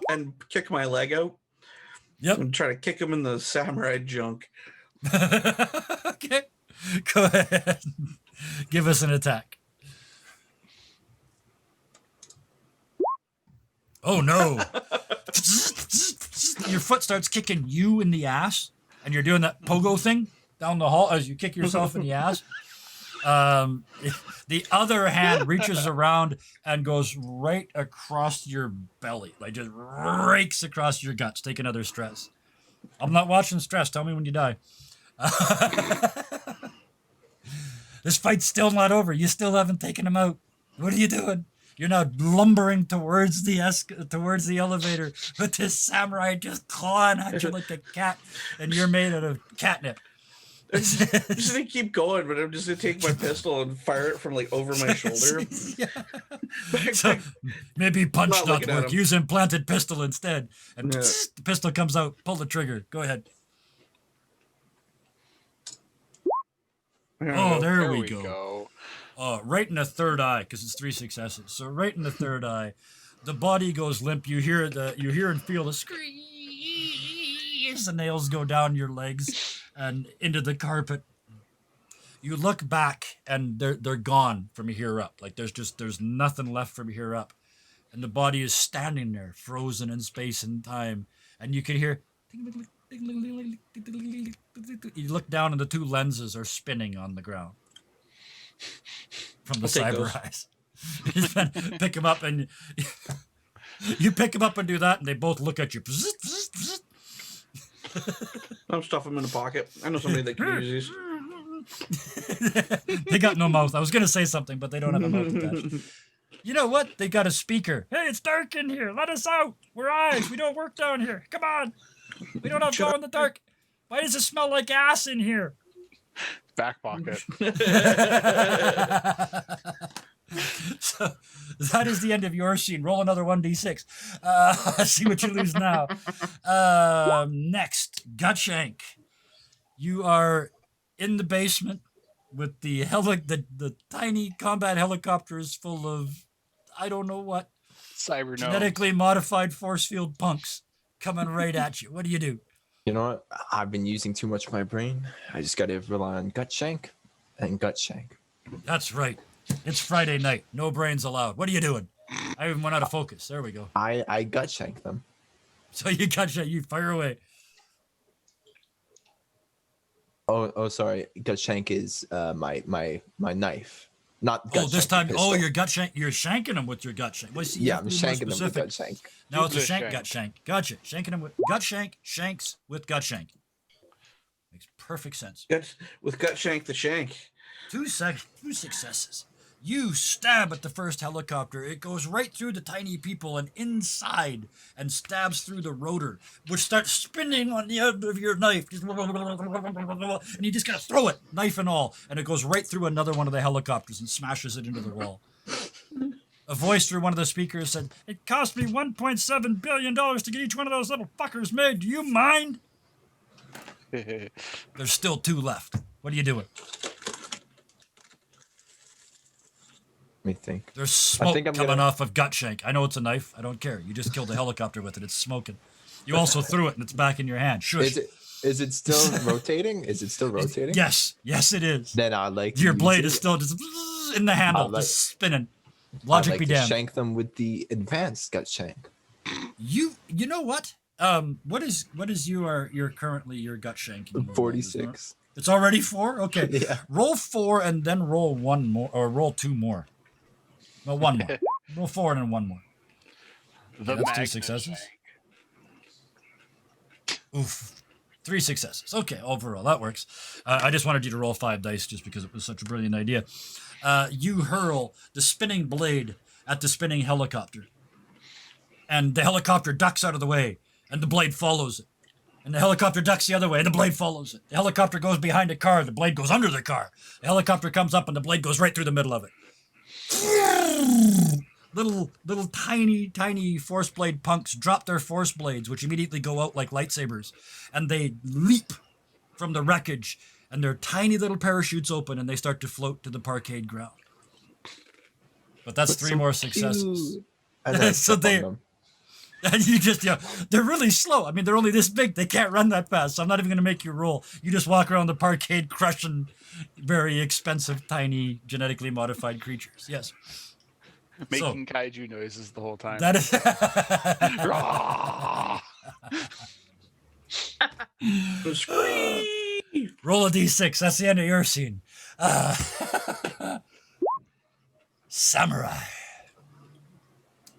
and kick my leg out. Yep. And try to kick him in the samurai junk. Okay. Go ahead. Give us an attack. Oh no. Your foot starts kicking you in the ass, and you're doing that pogo thing down the hall as you kick yourself in the ass. The other hand reaches around and goes right across your belly, like just rakes across your guts. Take another stress. I'm not watching stress. Tell me when you die. This fight's still not over. You still haven't taken him out. What are you doing? You're now lumbering towards the elevator with this samurai just clawing at you like a cat, and you're made out of catnip. I'm just gonna keep going, but I'm just gonna take my pistol and fire it from like over my shoulder. Yeah. So maybe punch Not not looking at work. him. Use implanted pistol instead. And Yeah. the pistol comes out. Pull the trigger. Go ahead. Oh, there we go. Right in the third eye, because it's 3 successes. So right in the third eye, the body goes limp. You hear and feel the scream as the nails go down your legs and into the carpet. You look back and they're gone from here up. Like there's nothing left from here up, and the body is standing there, frozen in space and time. And you can hear. You look down and the two lenses are spinning on the ground from the I'll take cyber those. eyes. You pick them up and you pick them up and do that, and they both look at you. I'm stuffing them in a pocket. I know somebody that can use these. They got no mouth. I was going to say something, but they don't have a mouth attached. You know what? They got a speaker. Hey, it's dark in here. Let us out. We're eyes. We don't work down here. Come on. We don't have glow in the dark. Why does it smell like ass in here? Back pocket. So that is the end of your scene. Roll another 1d6. See what you lose now. Next, Gutshank. You are in the basement with the tiny combat helicopters full of I don't know what Cyber genetically modified force field punks coming right at you. What do you do? You know what? I've been using too much of my brain. I just got to rely on gut shank and gut shank. That's right. It's Friday night. No brains allowed. What are you doing? I even went out of focus. There we go. I gut shank them. So you you fire away. Oh, sorry. Gut shank is my knife, not gut Oh, this shank, time, pistol. your gut shank. You're shanking them with your gut shank. Well, see, you Yeah, have I'm to be more shanking them with specific. gut shank. Now it's a Use a shank shank. gut shank. Gotcha. Shanking them with gut shank. Shanks with gut shank. Makes perfect sense. With Gut Shank the Shank. Two successes. You stab at the first helicopter. It goes right through the tiny people and inside and stabs through the rotor, which starts spinning on the end of your knife. And you just gotta throw it, knife and all, and it goes right through another one of the helicopters and smashes it into the wall. A voice through one of the speakers said, "It cost me $1.7 billion to get each one of those little fuckers made. Do you mind?" There's still 2 left. What are you doing? Let me think. There's smoke think I'm coming gonna- off of Gut Shank. I know it's a knife. I don't care. You just killed the helicopter with it. It's smoking. You also threw it and it's back in your hand. Shush. Is it still rotating? Is it still rotating? Yes, it is. Then I'd like to Your use blade it. is still just in the handle, I'd like- just spinning. I'd Logic like be to damned. shank them with the advanced gut shank. You know what? What is your currently your Gut Shank? 46. It's already 4? Okay. Yeah. Roll 4 and then roll 1 more, or roll 2 more. No, 1 more. Roll 4 and then 1 more. The That's 2 magnet successes. shank. Oof. 3 successes. Okay, overall, that works. I just wanted you to roll 5 dice just because it was such a brilliant idea. You hurl the spinning blade at the spinning helicopter. And the helicopter ducks out of the way, and the blade follows it. And the helicopter ducks the other way, and the blade follows it. The helicopter goes behind a car, the blade goes under the car. The helicopter comes up, and the blade goes right through the middle of it. Little tiny force blade punks drop their force blades, which immediately go out like lightsabers, and they leap from the wreckage, and their tiny little parachutes open, and they start to float to the parkade ground. But that's 3 more successes. And then So step on they- them. And you just, they're really slow. I mean, they're only this big. They can't run that fast. So I'm not even going to make you roll. You just walk around the parkade crushing very expensive, tiny, genetically modified creatures. Yes. Making kaiju noises the whole time. That is. Rah! Roll a d6. That's the end of your scene. Samurai.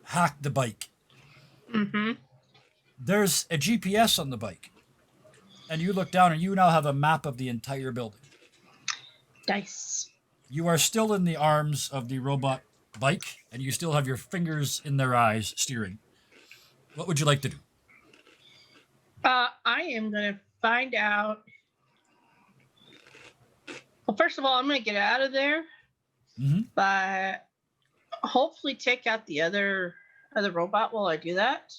Hack the bike. Mm-hmm. There's a GPS on the bike. And you look down and you now have a map of the entire building. Dice. You are still in the arms of the robot bike, and you still have your fingers in their eyes steering. What would you like to do? I am gonna find out. Well, first of all, I'm gonna get out of there, Mhm. but hopefully take out the other robot while I do that.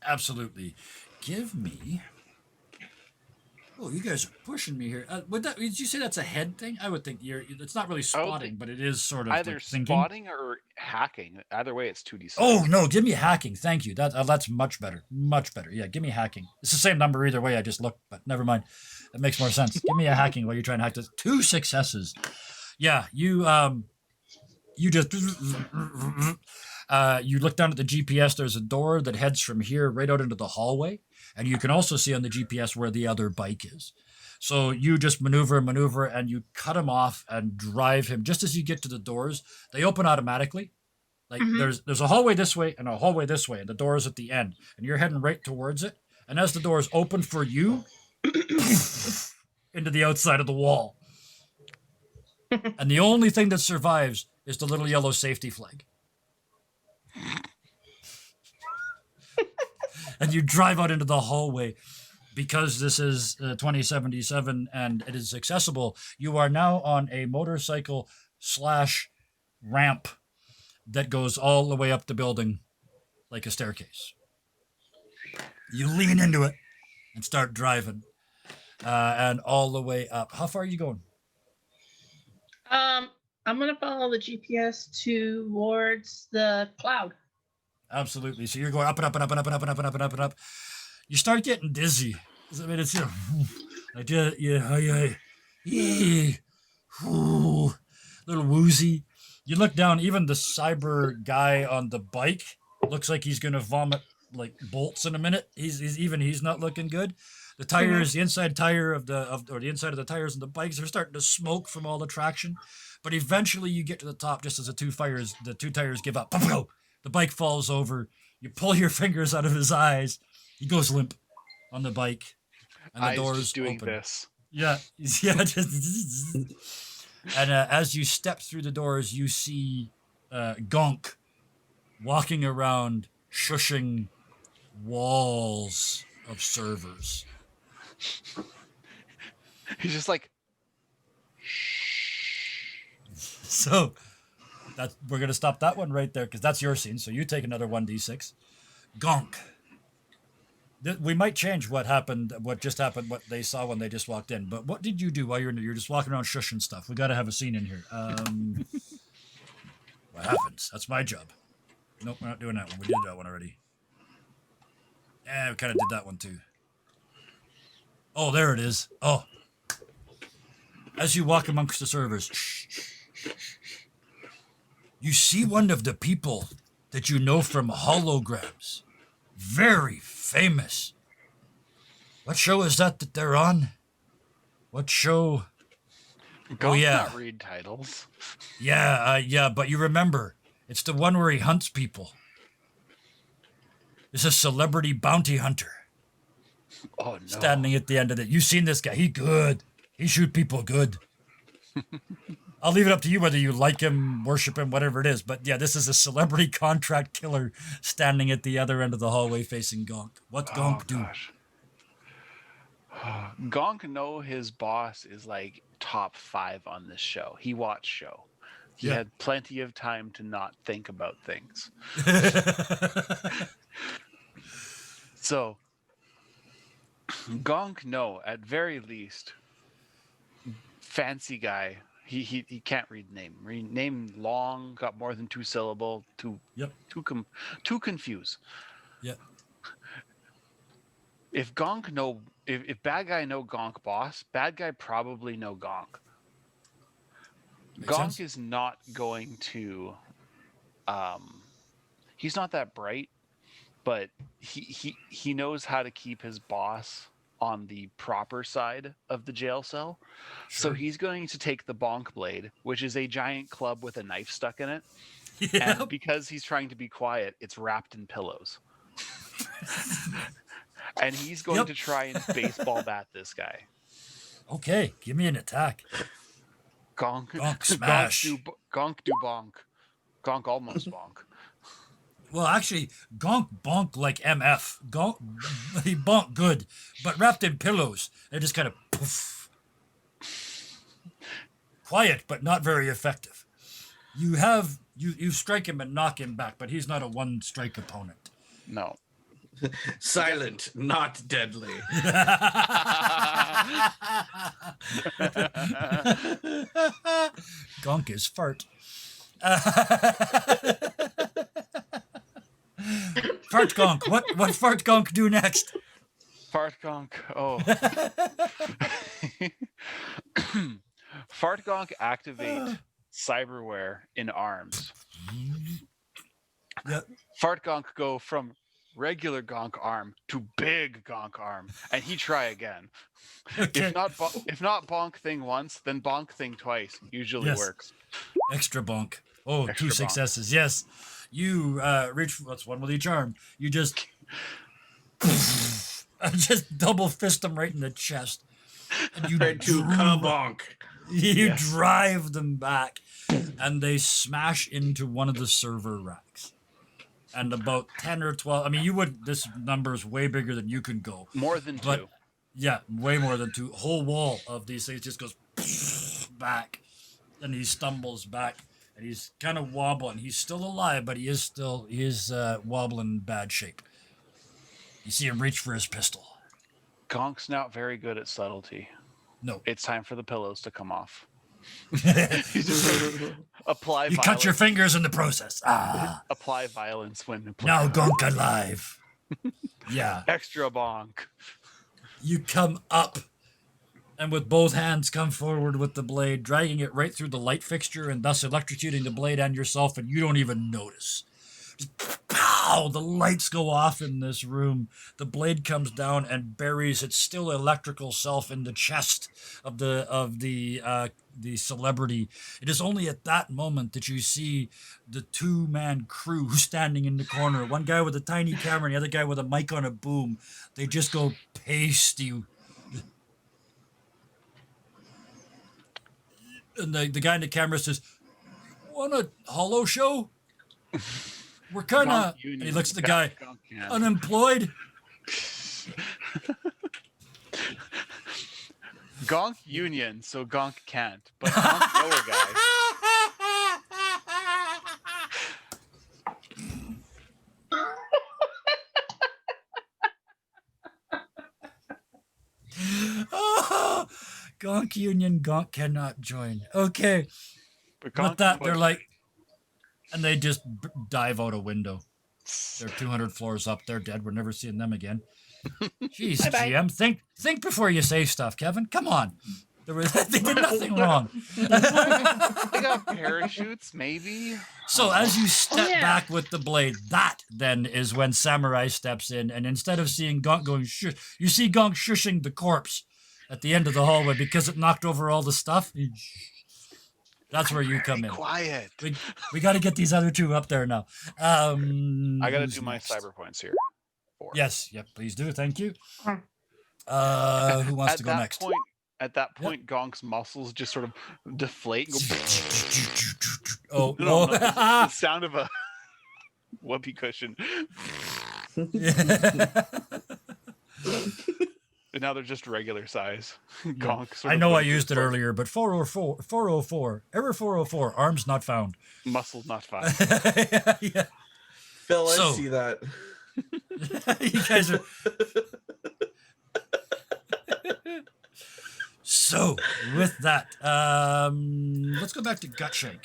Absolutely. Give me. Oh, you guys are pushing me here. Did you say that's a head thing? I would think it's not really spotting, but it is sort of Either like thinking. spotting or hacking. Either way, it's 2d6. Oh no! Give me hacking. Thank you. That's much better. Much better. Yeah, give me hacking. It's the same number either way. I just looked, but never mind. That makes more sense. Give me a hacking while you're trying to hack this. 2 successes. Yeah, you just you look down at the GPS. There's a door that heads from here right out into the hallway, and you can also see on the GPS where the other bike is. So you just maneuver, and you cut him off and drive him. Just as you get to the doors, they open automatically. Like Mhm. there's a hallway this way and a hallway this way, and the door is at the end, and you're heading right towards it. And as the doors open for you, into the outside of the wall. And the only thing that survives is the little yellow safety flag. And you drive out into the hallway. Because this is 2077 and it is accessible, you are now on a motorcycle / ramp that goes all the way up the building like a staircase. You lean into it and start driving, and all the way up. How far are you going? I'm gonna follow the GPS towards the cloud. Absolutely. So you're going up and up and up and up and up and up and up and up and up. You start getting dizzy. I mean, it's like little woozy. You look down. Even the cyber guy on the bike looks like he's gonna vomit like bolts in a minute. He's not looking good. The tires, the inside tire or the inside of the tires on the bikes are starting to smoke from all the traction. But eventually, you get to the top just as the 2 tires give up. The bike falls over. You pull your fingers out of his eyes. He goes limp on the bike, and the Eyes doors just doing open. this. Yeah, yeah. And as you step through the doors, you see Gonk walking around, shushing walls of servers. He's just like, So we're gonna stop that one right there because that's your scene. So you take another 1d6. Gonk. We might change what just happened, what they saw when they just walked in. But what did you do while you're just walking around shushing stuff? We got to have a scene in here. What happens? That's my job. Nope, we're not doing that one. We did that one already. We kind of did that one too. Oh, there it is. Oh. As you walk amongst the servers, you see one of the people that you know from holograms. Very famous. What show is that they're on? What show? Gonk yeah. not read titles. Yeah, but you remember, it's the one where he hunts people. It's a celebrity bounty hunter. Oh, no. Standing at the end of it. You've seen this guy. He good. He shoot people good. I'll leave it up to you whether you like him, worship him, whatever it is. But yeah, this is a celebrity contract killer standing at the other end of the hallway facing Gonk. What's Gonk do? Gosh. Gonk know his boss is like top 5 on this show. He watched show. He had plenty of time to not think about things. So Gonk know at very least fancy guy. He can't read name. Name long, got more than 2 syllable, too confused. Yep. If bad guy know Gonk boss, bad guy probably know Gonk. Makes Gonk sense. is not going to he's not that bright, but he knows how to keep his boss on the proper side of the jail cell. Sure. So he's going to take the bonk blade, which is a giant club with a knife stuck in it. Yep. And because he's trying to be quiet, it's wrapped in pillows. And he's going to try and baseball bat this guy. Okay, give me an attack. Gonk smash. Gonk do bonk. Gonk almost bonk. Well, actually, Gonk bonk like MF. Gonk, he bonk good, but wrapped in pillows. They just kind of poof. Quiet, but not very effective. You strike him and knock him back, but he's not a one-strike opponent. No. Silent, not deadly. Gonk is fart. Fart Gonk. What Fart Gonk do next? Fart Gonk. Oh. Fart Gonk activate cyberware in arms. Yep. Fart Gonk go from regular Gonk arm to big Gonk arm, and he try again. Okay. If not bonk thing once, then bonk thing twice. Usually Yes. works. Extra bonk. Oh, Extra 2 bonk. successes. Yes. You reach. That's one with each arm. You just just double fist them right in the chest. And you Right to kabonk. You drive them back, and they smash into one of the server racks. And about 10 or 12. I mean, this number is way bigger than you can go. More than But 2. yeah, way more than 2. Whole wall of these things just goes back, and he stumbles back, and he's kind of wobbling. He's still alive, but he is wobbling in bad shape. You see him reach for his pistol. Gonk's not very good at subtlety. No. It's time for the pillows to come off. You Apply violence. cut your fingers in the process. Ah, Apply violence when now Gonk alive. Yeah. extra bonk. You come up, and with both hands come forward with the blade, dragging it right through the light fixture and thus electrocuting the blade and yourself, and you don't even notice. Just pow! The lights go off in this room. The blade comes down and buries its still electrical self in the chest of the celebrity. It is only at that moment that you see the 2-man crew standing in the corner. One guy with a tiny camera and the other guy with a mic on a boom. They just go pasty. And the guy in the camera says, "Want a holo show? We're kind of." And he looks at the guy, unemployed. Gonk union, so Gonk can't. But Gonk lower guy. Oh, Gonk union, Gonk cannot join. Okay. But With that, they're like, and they just dive out a window. They're 200 floors up. They're dead. We're never seeing them again. Jeez, Bye-bye. GM, think before you say stuff, Kevin. Come on. They did nothing wrong. They got parachutes, maybe. So as you step Yeah. back with the blade, that then is when Samurai steps in, and instead of seeing Gonk going shush, you see Gonk shushing the corpse at the end of the hallway because it knocked over all the stuff. That's where you come in. Quiet. We got to get these other two up there now. I got to who's do my next? cyber points here. 4. Yes, yep, please do. Thank you. Hmm. Who wants At to go that next? point, at that point, Gonk's muscles just sort of deflate and go. Oh, No, oh. the sound of a whoopee cushion. And now they're just regular size. Gonk. Sort I of know I like used it this, earlier, but 404, error 404, arms not found. Muscles not found. Yeah. Phil, I So- see that. You guys are. So, with that, let's go back to Gutshank.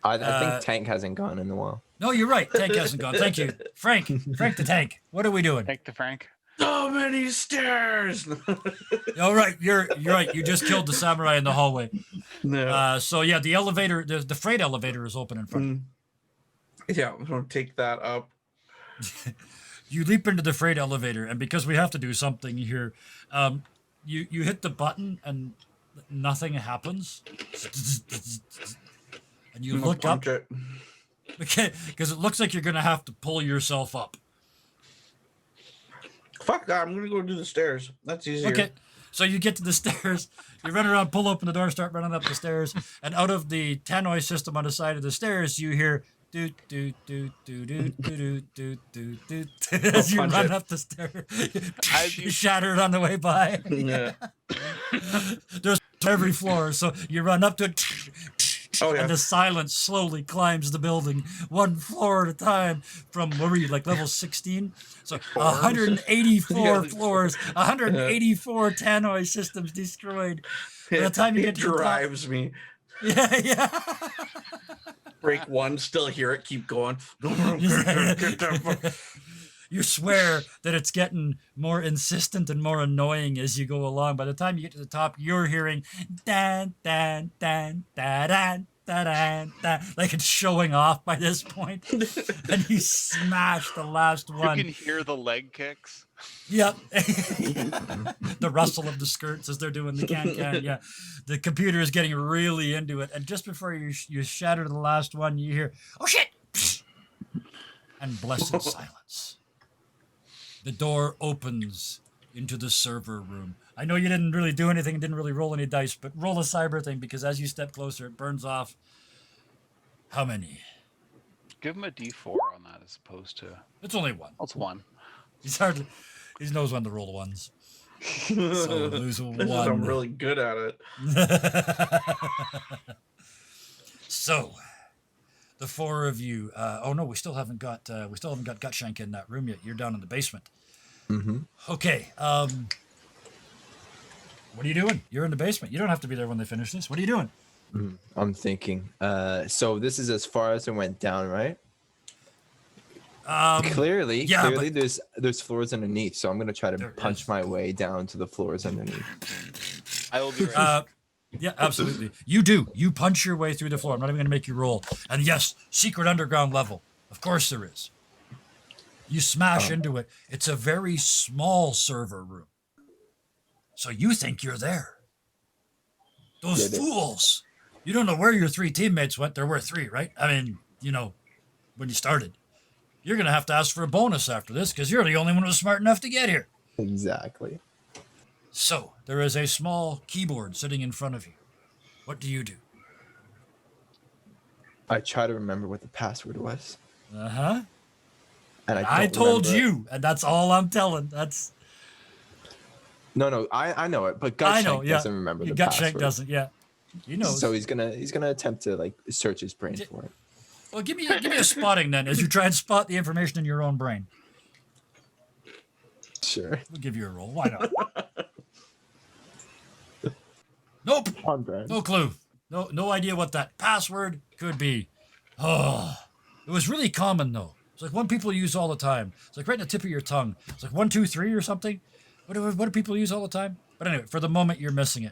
I think Tank hasn't gone in a while. No, you're right. Tank hasn't gone. Thank you. Frank the Tank. What are we doing? Thank the Frank. So many stairs. All right, you're right. You just killed the samurai in the hallway. No. So yeah, the elevator, the freight elevator is open in front. Mm. Yeah, I'm gonna take that up. You leap into the freight elevator, and because we have to do something here, you hit the button and nothing happens. And you I'm gonna look up, punch it. okay, because it looks like you're gonna have to pull yourself up. Fuck that! I'm gonna go do the stairs. That's easier. Okay, so you get to the stairs, you run around, pull open the door, start running up the stairs, and out of the tannoy system on the side of the stairs, you hear do do do do do do do do do as you punch run it. up the stairs. As You you- shatter it on the way by. Yeah. There's every floor, so you run up to it. Oh yeah. And the silence slowly climbs the building, one floor at a time. From where were you, like level 16? So 184 Yeah. floors, 184 tannoy systems destroyed. By the It, time you it get to the top- drives me. Yeah, yeah. Break one, still hear it, keep going. You swear that it's getting more insistent and more annoying as you go along. By the time you get to the top, you're hearing dan dan dan da dan da dan da, like it's showing off by this point. And you smash the last You one. can hear the leg kicks. Yep. The rustle of the skirts as they're doing the can. Yeah. The computer is getting really into it. And just before you shatter the last one, you hear, oh shit! And blessed silence. The door opens into the server room. I know you didn't really do anything, didn't really roll any dice, but roll a cyber thing because as you step closer, it burns off. How many? Give him a D4 on that as opposed to. It's only one. That's 1. He knows when to roll ones. So lose This is, one. I'm really good at it. So, the four of you. Oh no, we still haven't got Gutshank in that room yet. You're down in the basement. Mm-hmm. Okay. What are you doing? You're in the basement. You don't have to be there when they finish this. What are you doing? I'm thinking. So this is as far as it went down, right? Clearly, yeah, there's floors underneath. So I'm gonna try to There punch is. my way down to the floors underneath. I will be right. Yeah, absolutely. You do. You punch your way through the floor. I'm not even going to make you roll. And yes, secret underground level. Of course there is. You smash into it. It's a very small server room. So you think you're there. Those Yeah, fools. You don't know where your three teammates went. There were three, right? I mean, when you started. You're going to have to ask for a bonus after this because you're the only one who was smart enough to get here. Exactly. So, there is a small keyboard sitting in front of you. What do you do? I try to remember what the password was, Uh-huh. and I don't told remember it. you, and that's all I'm telling. That's No, I know it, but I know, Gutshank yeah. doesn't remember the Gut password. Shank doesn't, yeah. He knows. So he's gonna attempt to like search his brain for it. Well, give me a spotting then, as you try and spot the information in your own brain. Sure. We'll give you a roll. Why not? Nope. On brand. No clue. No idea what that password could be. Oh, it was really common though. It's like one people use all the time. It's like right in the tip of your tongue. It's like 1, 2, 3 or something. What do people use all the time? But anyway, for the moment, you're missing it.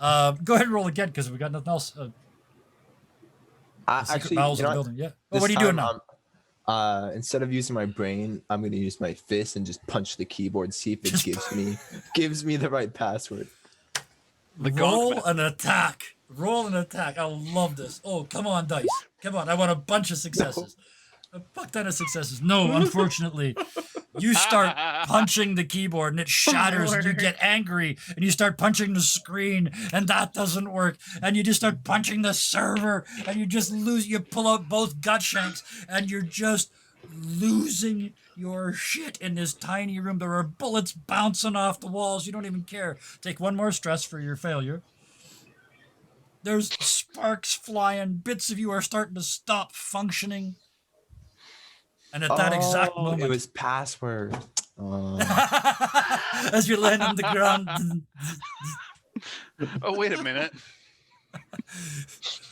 Go ahead and roll again because we got nothing else. The secret Actually, bowels you of know the what? building. Yeah. Oh, This what are you doing time, now? Instead of using my brain, I'm gonna use my fist and just punch the keyboard, see if it Just- gives me the right password. The Roll gonk an attack. Roll an attack. I love this. Oh, come on, dice. Come on. I want a bunch of successes. A fuck ton of successes. No, unfortunately. You start punching the keyboard and it shatters and you Lord. get angry and you start punching the screen and that doesn't work. And you just start punching the server and you just lose. You pull out both gut shanks and you're just losing your shit in this tiny room. There are bullets bouncing off the walls. You don't even care. Take one more stress for your failure. There's sparks flying. Bits of you are starting to stop functioning. And at that exact Oh, moment, it was password. as you land on the ground, Oh, wait a minute.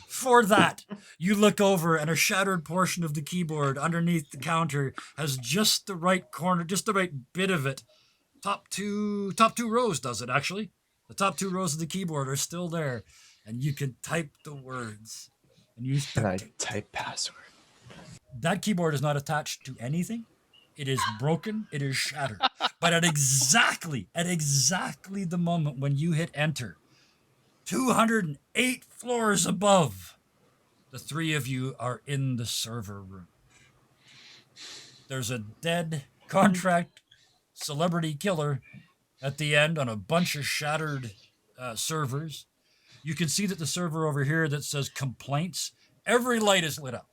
for that, you look over and a shattered portion of the keyboard underneath the counter has just the right corner, just the right bit of it. Top two rows does it actually. The top 2 rows of the keyboard are still there, and you can type the words. And you And I type password. that keyboard is not attached to anything. It is broken. It is shattered. But at exactly the moment when you hit enter, 208 floors above, the 3 of you are in the server room. There's a dead contract celebrity killer at the end on a bunch of shattered servers. You can see that the server over here that says complaints, every light is lit up.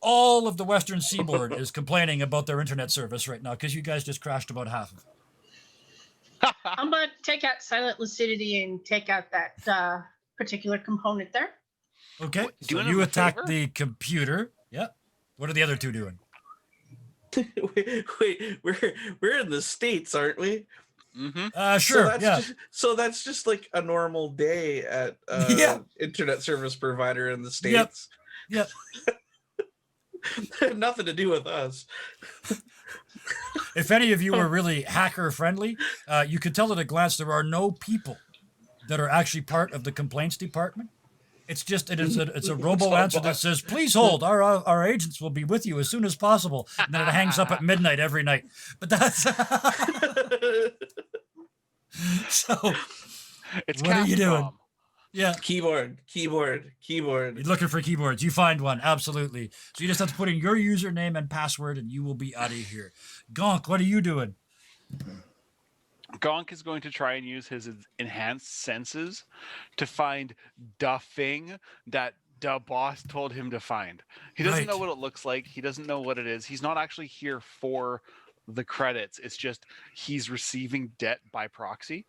All of the Western Seaboard is complaining about their internet service right now because you guys just crashed about half of it. I'm gonna take out silent lucidity and take out that particular component there. Okay, What, so doing you them a attack favor? the computer. Yeah. What are the other 2 doing? wait, we're in the States, aren't we? Mm-hmm. Sure, So that's just like a normal day at Yeah. internet service provider in the Yep. States. Yep. Nothing to do with us. If any of you were really hacker friendly, you could tell at a glance there are no people that are actually part of the complaints department. It's a robo answer that says, "Please hold. Our agents will be with you as soon as possible." And then it hangs up at midnight every night. But that's so. It's What are you doing? Capcom. Yeah, Keyboard. you're looking for keyboards. You find one, absolutely. So you just have to put in your username and password, and you will be out of here. Gonk, what are you doing? Gonk is going to try and use his enhanced senses to find the thing that the boss told him to find. He doesn't know Right. what it looks like. He doesn't know what it is. He's not actually here for the credits. It's just he's receiving debt by proxy.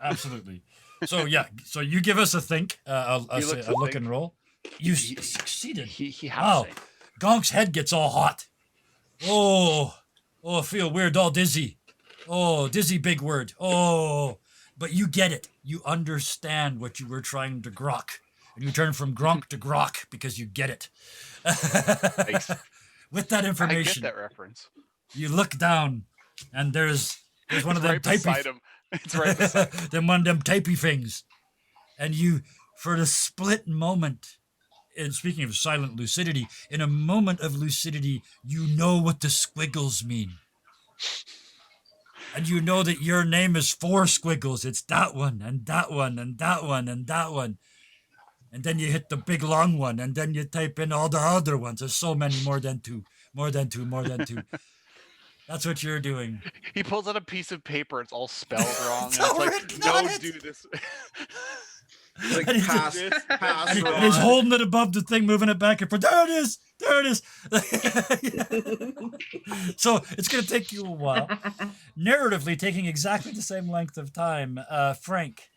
Absolutely. So yeah, so you give us a think, a He looks a to look think. and roll. You He- succeeded. He has Wow. to say. Gonk's head gets all hot. Oh, I feel weird, all dizzy. Oh, dizzy, big word. Oh, but you get it. You understand what you were trying to grok. And you turn from gronk to grok because you get it. With that I get information, that reference. you look down and there's one of them Right beside him. It's right beside him. then one of them typey things. And you, for the split moment, and speaking of silent lucidity, in a moment of lucidity, you know what the squiggles mean. And you know that your name is 4 squiggles. It's that one, and that one, and that one, and that one. And then you hit the big long one, and then you type in all the other ones. There's so many, more than two. That's what you're doing. He pulls out a piece of paper. It's all spelled wrong. It's and all it's written like, on no, it." do this. It's like And he's pass, just- pass And rod. he's holding it above the thing, moving it back and forth. There it is. There it is. So it's going to take you a while. Narratively, taking exactly the same length of time. Frank,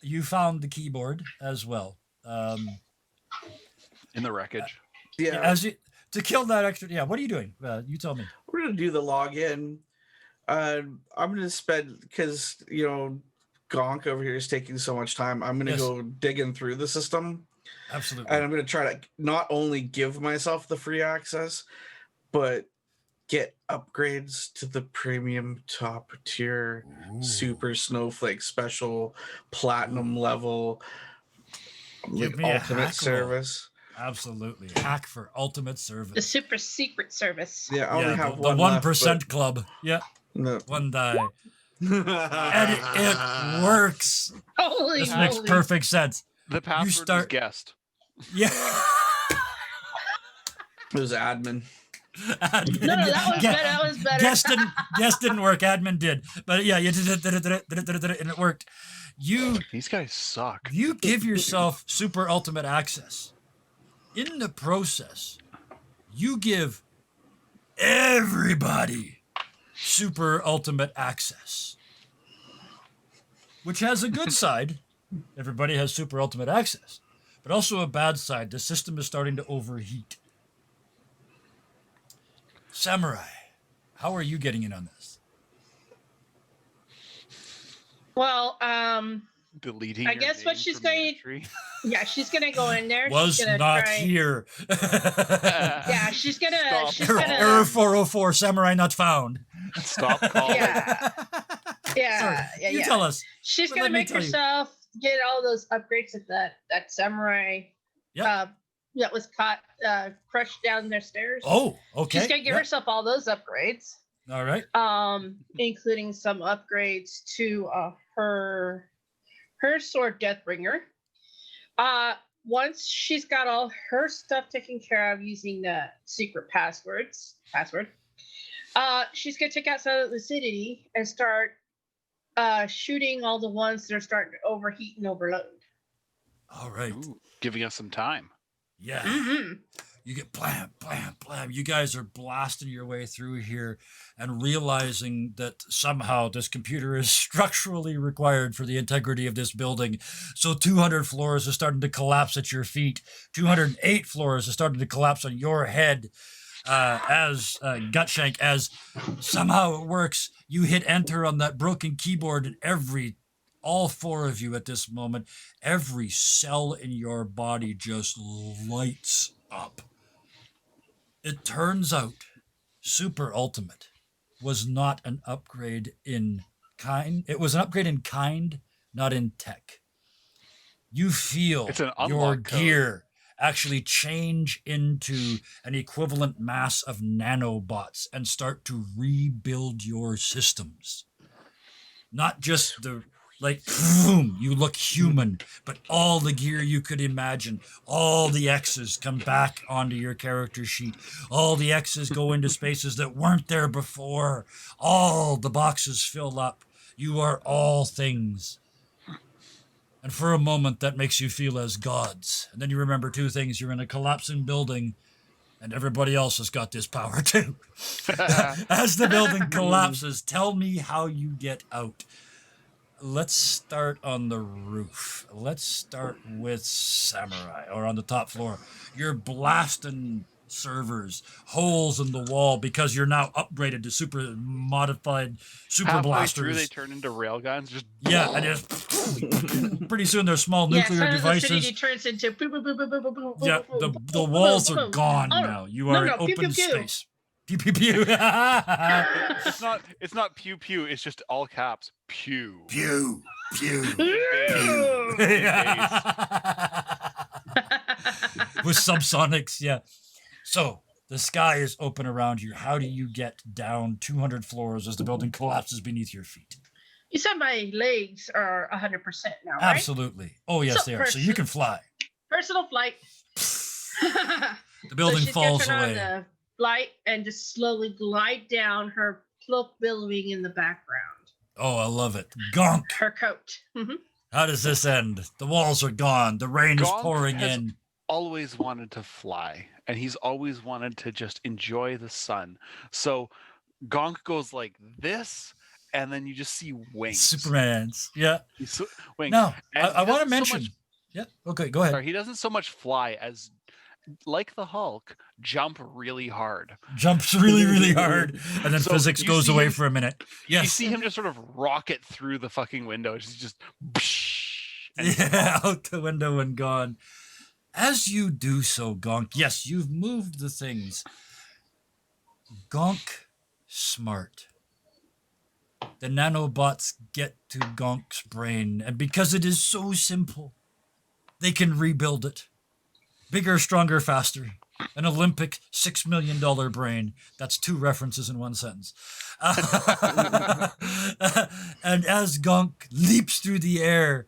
you found the keyboard as well. In the wreckage. Yeah, As you, to kill that extra. Yeah, what are you doing? You tell me. we're gonna do the login. I'm gonna spend because Gonk over here is taking so much time. I'm gonna Yes. go digging through the system, Absolutely. and I'm gonna try to not only give myself the free access, but get upgrades to the premium top tier, Ooh. super snowflake special, platinum level, Give like me a ultimate hack service. Absolutely. Hack for ultimate The service. super secret service. Yeah, I only Yeah, have the one 1% left, club. Yeah, but no. one die. And it works. Holy This makes moly. perfect sense. The password was start- guessed. Yeah. It was admin. No, that was better. That was better. Guess didn't work. Admin did, but yeah, you did it, and it worked. These guys suck. You give yourself super ultimate access. In the process, you give everybody super ultimate access, which has a good side. Everybody has super ultimate access, but also a bad side. The system is starting to overheat. Samurai, how are you getting in on this? Well, Deleting. I your guess what name she's from the going- entry. yeah, she's gonna go in there. Was she's gonna not try, here. Yeah, she's gonna. Stop She's calling. gonna. Error 404, Samurai not found. Stop calling. Yeah, yeah, Sorry, yeah, you yeah. tell us. She's But gonna let me make tell you. herself get all those upgrades that samurai. Yep. That was caught crushed down their stairs. Oh, okay. She's gonna give Yep. herself all those upgrades. All right. Including some upgrades to her sword Deathbringer. Once she's got all her stuff taken care of using the secret password, she's gonna take out some of the lucidity and start shooting all the ones that are starting to overheat and overload. All right. Ooh, giving us some time. Yeah. Mm-hmm. You get blam, blam, blam. You guys are blasting your way through here and realizing that somehow this computer is structurally required for the integrity of this building. So 200 floors are starting to collapse at your feet. 208 floors are starting to collapse on your head as Gutshank, as somehow it works. You hit enter on that broken keyboard and all four of you at this moment, every cell in your body just lights up. It turns out Super Ultimate was not an upgrade in kind. It was an upgrade in kind, not in tech. You feel It's an your unlock code. gear actually change into an equivalent mass of nanobots and start to rebuild your systems. Not just boom, you look human, but all the gear you could imagine, all the X's come back onto your character sheet. All the X's go into spaces that weren't there before. All the boxes fill up. You are all things. And for a moment, that makes you feel as gods. And then you remember two things. You're in a collapsing building, and everybody else has got this power too. As the building collapses, tell me how you get out. Let's start on the roof. Let's start with Samurai, or on the top floor. You're blasting servers, holes in the wall, because you're now upgraded to super modified super Halfway blasters. through, they turn into railguns. Just Yeah, and just pretty soon they're small nuclear yeah, devices. The city turns into boop, boop, boop, boop, boop, boop, boop, Yeah, boop, boop, the boop, walls boop, are boop. gone Oh, now. You no, are no, in pew, open pew, pew. space. Pew pew pew. it's not pew pew. It's just all caps. Pew. Pew pew. Ew. With subsonics, yeah. So the sky is open around you. How do you get down 200 floors as the building collapses beneath your feet? You said my legs are 100% now, right? Absolutely. Oh yes, So they are. So you can fly. Personal flight. The building so she's gonna falls turn on away. the light and just slowly glide down, her cloak billowing in the background. Oh, I love it. Gonk. Her coat. Mhm. How does this end? The walls are gone. The rain is Gonk pouring has in. always wanted to fly, and he's always wanted to just enjoy the sun. So Gonk goes like this, and then you just see wings. Superman's. Yeah. Wings. Now, And I he want to doesn't so mention. much- Yeah. Okay, go ahead. Sorry, he doesn't so much fly as, like the Hulk, jump really hard. Jumps really, really hard, and then So physics you goes see away him- for a minute. You Yes. see him just sort of rocket through the fucking window. It's just and he's Yeah, out the window and gone. As you do so, Gonk, yes, you've moved the things. Gonk smart. The nanobots get to Gonk's brain, and because it is so simple, they can rebuild it. Bigger, stronger, faster. An Olympic $6 million brain. That's 2 references in one sentence. And as Gonk leaps through the air,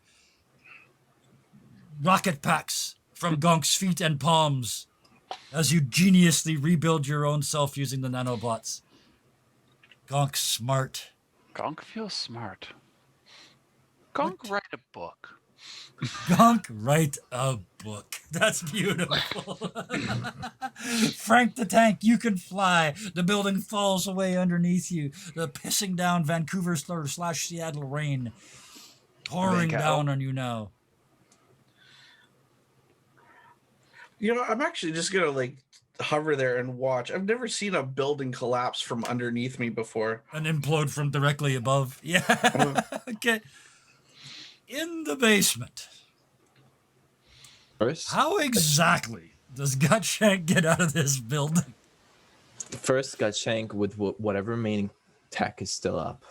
rocket packs from Gonk's feet and palms as you geniusly rebuild your own self using the nanobots. Gonk's smart. Gonk feels smart. Gonk write a book. Gonk write a book. That's beautiful. Frank the Tank, you can fly. The building falls away underneath you. The pissing down Vancouver / Seattle rain pouring down on you now. You know, I'm actually just gonna like hover there and watch. I've never seen a building collapse from underneath me before. And implode from directly above. Yeah. Okay. In the basement. First, How exactly does Gutshank get out of this building? Gutshank with whatever remaining tech is still up.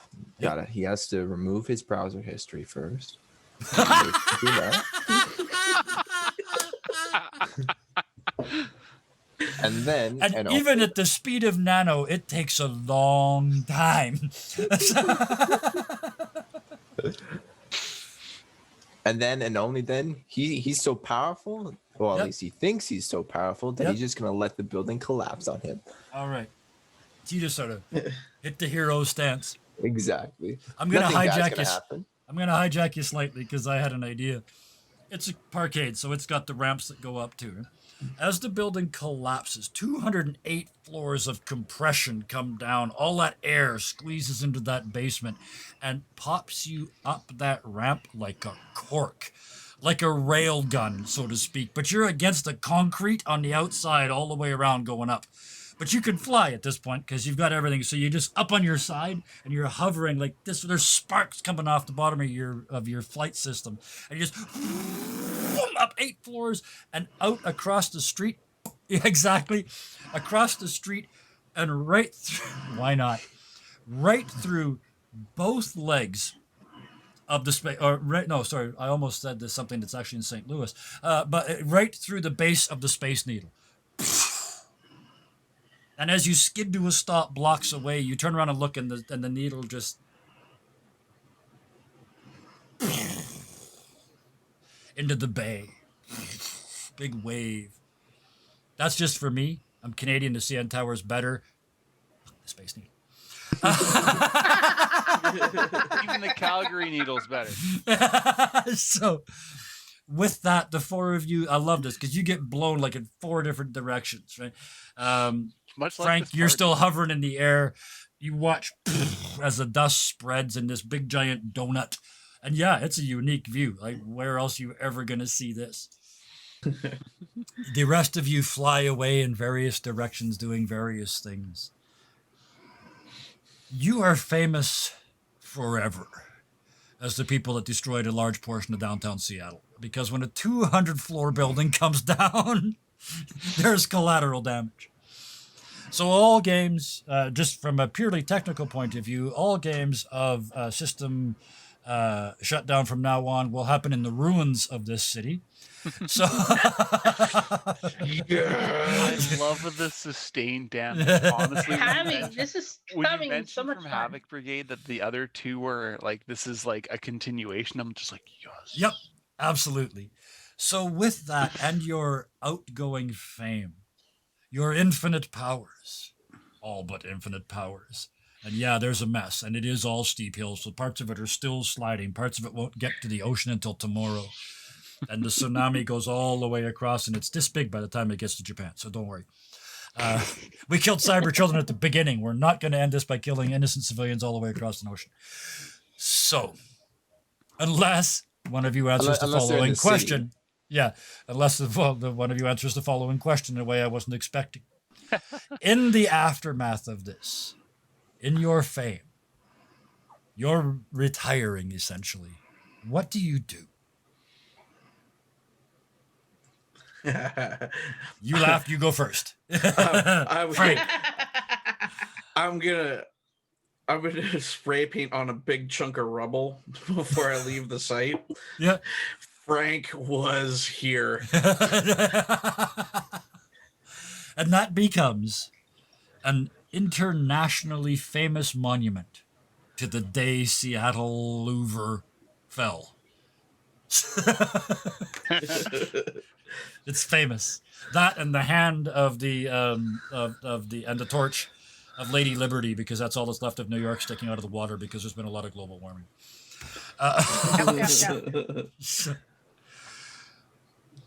He has to remove his browser history first. Do that. And then, And even at the speed of nano, it takes a long time. and then, and only then, he's so powerful. Well, at Yep. least he thinks he's so powerful that Yep. he's just gonna let the building collapse on him. All right. So you just sort of hit the hero stance. Exactly. I'm gonna Nothing bad's hijack gonna you. happen. I'm gonna hijack you slightly because I had an idea. It's a parkade, so it's got the ramps that go up to it. As the building collapses, 208 floors of compression come down. All that air squeezes into that basement and pops you up that ramp like a cork, like a rail gun, so to speak. But you're against the concrete on the outside all the way around going up. But you can fly at this point because you've got everything. So you're just up on your side and you're hovering like this. There's sparks coming off the bottom of your flight system, and you just up 8 floors and out across the street. Exactly, across the street and right through. Why not? Right through both legs of the space. Or right? No, sorry. I almost said there's something that's actually in St. Louis. But right through the base of the Space Needle. And as you skid to a stop blocks away, you turn around and look, and the needle just into the bay. Big wave. That's just for me. I'm Canadian. The CN Tower's better. The Space Needle. Even the Calgary Needle's better. So, with that, the 4 of you, I love this because you get blown like in 4 different directions, right? Much like Frank, this you're party. still hovering in the air. You watch as the dust spreads in this big giant donut. And yeah, it's a unique view. Like, where else are you ever going to see this? The rest of you fly away in various directions doing various things. You are famous forever as the people that destroyed a large portion of downtown Seattle. Because when a 200-floor building comes down, there's collateral damage. So all games, just from a purely technical point of view, all games of system shutdown from now on will happen in the ruins of this city. So I love the sustained damage. Honestly, This is when you having mentioned so much from fun. Havoc Brigade that the other 2 were like, this is like a continuation, I'm just like, yes. Yep, absolutely. So with that and your outgoing fame, your infinite powers, all but infinite powers, And yeah, there's a mess, and it is all steep hills. So parts of it are still sliding. Parts of it won't get to the ocean until tomorrow. And the tsunami goes all the way across, and it's this big by the time it gets to Japan. So don't worry. We killed cyber children at the beginning. We're not going to end this by killing innocent civilians all the way across an ocean. So, unless one of you answers the Unless they're in following the city. question. Yeah, unless one of you answers the following question in a way I wasn't expecting. In the aftermath of this, in your fame, you're retiring essentially. What do you do? You laughed, you go first. Frank. I'm gonna spray paint on a big chunk of rubble before I leave the site. Yeah. Frank was here. And that becomes an internationally famous monument to the day Seattle Louvre fell. It's famous. That and the hand of the and the torch of Lady Liberty, because that's all that's left of New York sticking out of the water because there's been a lot of global warming.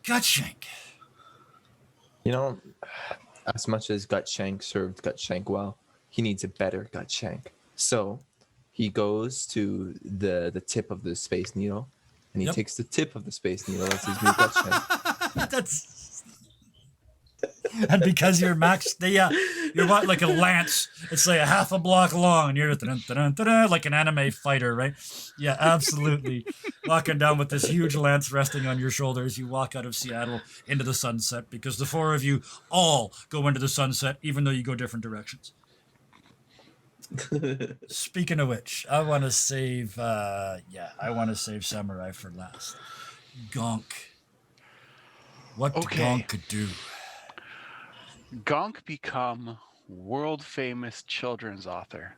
Gutshank. You know, as much as Gutshank served Gutshank well, he needs a better Gutshank. So he goes to the tip of the Space Needle, and he takes the tip of the Space Needle as his new Gutshank. That's and because you're max, you're what, like a lance. It's like a half a block long, and you're like an anime fighter, right? Yeah, absolutely. Walking down with this huge lance resting on your shoulders, you walk out of Seattle into the sunset, because the four of you all go into the sunset, even though you go different directions. Speaking of which, I want to save Samurai for last. Gonk. What did Gonk do? Gonk become world famous children's author.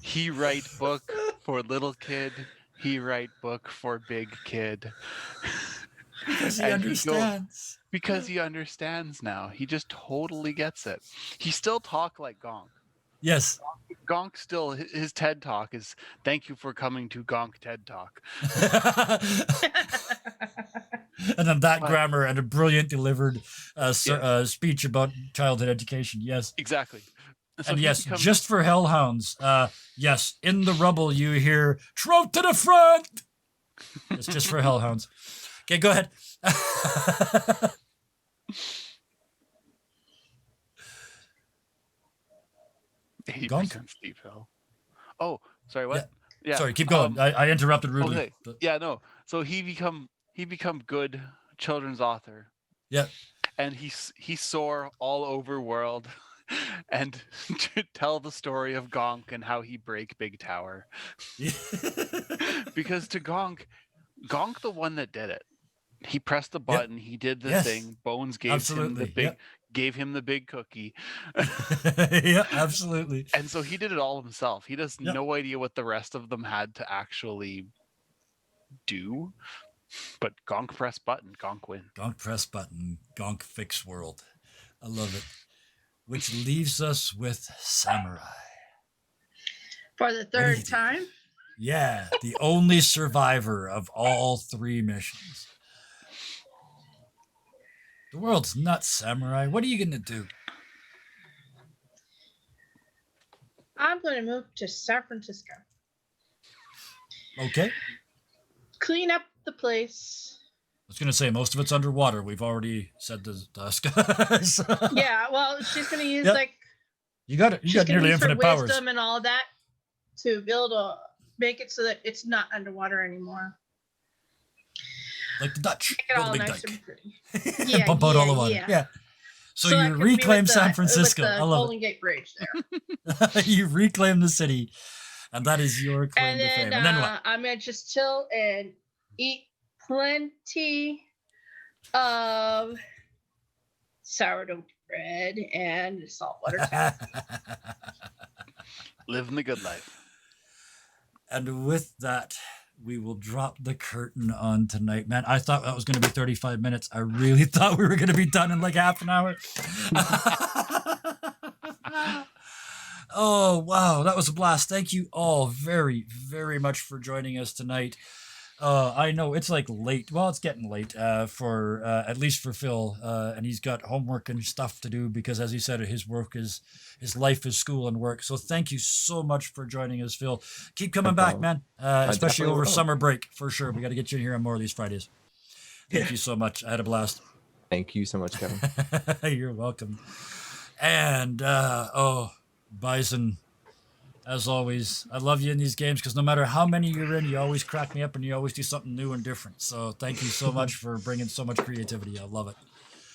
He write book for little kid. He write book for big kid. Because he understands. Because he understands now. He just totally gets it. He still talk like Gonk. Yes. Gonk still, his TED Talk is, thank you for coming to Gonk TED Talk. And then that grammar and a brilliant delivered speech about childhood education. Yes. Exactly. So and yes, just for hellhounds. Yes, in the rubble you hear, "Trout to the front!" It's just for hellhounds. Okay, go ahead. Steep hill. Oh, sorry, what? Yeah. Sorry, keep going. I interrupted rudely. Okay. But... Yeah, no. So he become good children's author. Yeah. And he soar all over world and to tell the story of Gonk and how he break Big Tower. Because to Gonk the one that did it. He pressed the button, he did the thing, Bones gave him the big cookie. Yeah, absolutely. And so he did it all himself. He has no idea what the rest of them had to actually do. But Gonk press button, Gonk win. Gonk press button, Gonk fix world. I love it. Which leaves us with Samurai. For the third time? Yeah, the only survivor of all three missions. The world's nuts, Samurai. What are you going to do? I'm going to move to San Francisco. Okay. Clean up the place. I was going to say, most of it's underwater. We've already said the guys. Yeah, well, she's going to use You got nearly infinite powers. Wisdom and all that to be able to make it so that it's not underwater anymore. Like the Dutch. Make it all the big nice dike. and pretty. Yeah, Pump out all the water. Yeah. So you reclaim San Francisco. I love Golden Gate Bridge there. You reclaim the city, and that is your claim to fame. And then what? I'm gonna just chill and eat plenty of sourdough bread and saltwater. Living the good life. And with that, we will drop the curtain on tonight. Man, I thought that was going to be 35 minutes. I really thought we were going to be done in like half an hour. Oh, wow. That was a blast. Thank you all very, very much for joining us tonight. I know it's like late. Well, it's getting late for at least for Phil, and he's got homework and stuff to do because, as he said, his life is school and work. So thank you so much for joining us, Phil. Keep coming back, man. Especially definitely over will. summer break for sure. We got to get you in here on more of these Fridays. Thank you so much. I had a blast. Thank you so much, Kevin. You're welcome. And Bison. As always, I love you in these games because no matter how many you're in, you always crack me up and you always do something new and different. So thank you so much for bringing so much creativity. I love it.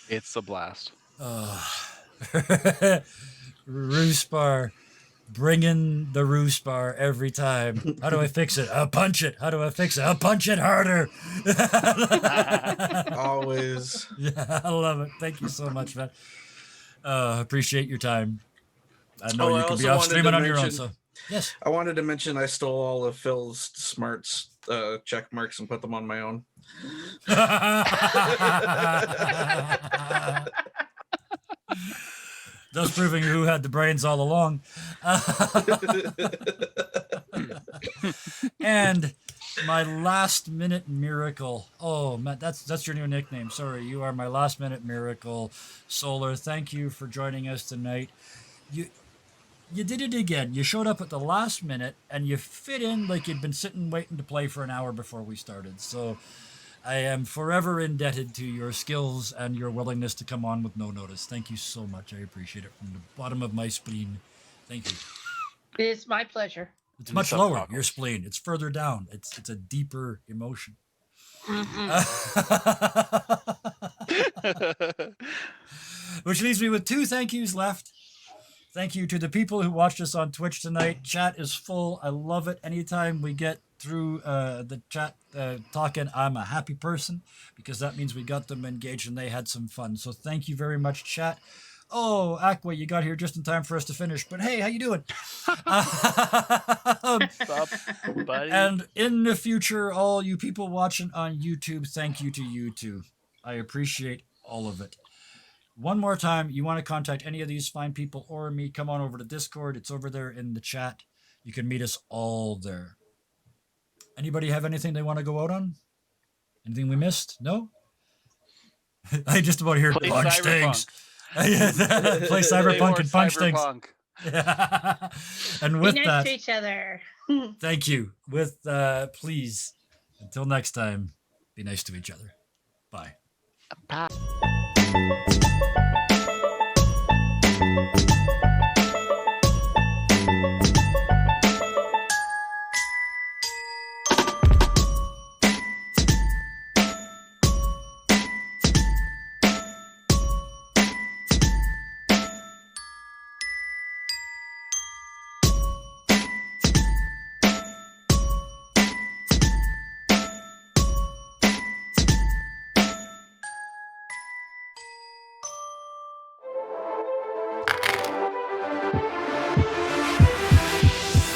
It's a blast. Roosbar, bringing the Roosbar every time. How do I fix it? I'll punch it. How do I fix it? I'll punch it harder. Always. Yeah, I love it. Thank you so much, man. Appreciate your time. I know I you can be also off wanted streaming to on your own, mention- so yes. I wanted to mention I stole all of Phil's smarts check marks and put them on my own. Thus proving who had the brains all along. And my last minute miracle. Oh man, that's your new nickname. Sorry, you are my last minute miracle. Solar, thank you for joining us tonight. You did it again. You showed up at the last minute and you fit in like you'd been sitting waiting to play for an hour before we started. So I am forever indebted to your skills and your willingness to come on with no notice. Thank you so much. I appreciate it from the bottom of my spleen. Thank you. It's my pleasure. It's And much some lower, tacos. your spleen. It's further down. It's a deeper emotion. Which leaves me with 2 thank yous left. Thank you to the people who watched us on Twitch tonight. Chat is full. I love it. Anytime we get through the chat talking, I'm a happy person because that means we got them engaged and they had some fun. So thank you very much, chat. Oh, Aqua, you got here just in time for us to finish. But hey, how you doing? What's up, buddy? And in the future, all you people watching on YouTube, thank you to you too. I appreciate all of it. One more time, you want to contact any of these fine people or me, come on over to Discord. It's over there in the chat. You can meet us all there. Anybody have anything they want to go out on? Anything we missed? No? I just about hear Play punch things. Play Play Cyberpunk more and punch things. Cyberpunk. And Be with nice that, to each other. thank you. With please, until next time, be nice to each other. Bye. Bye.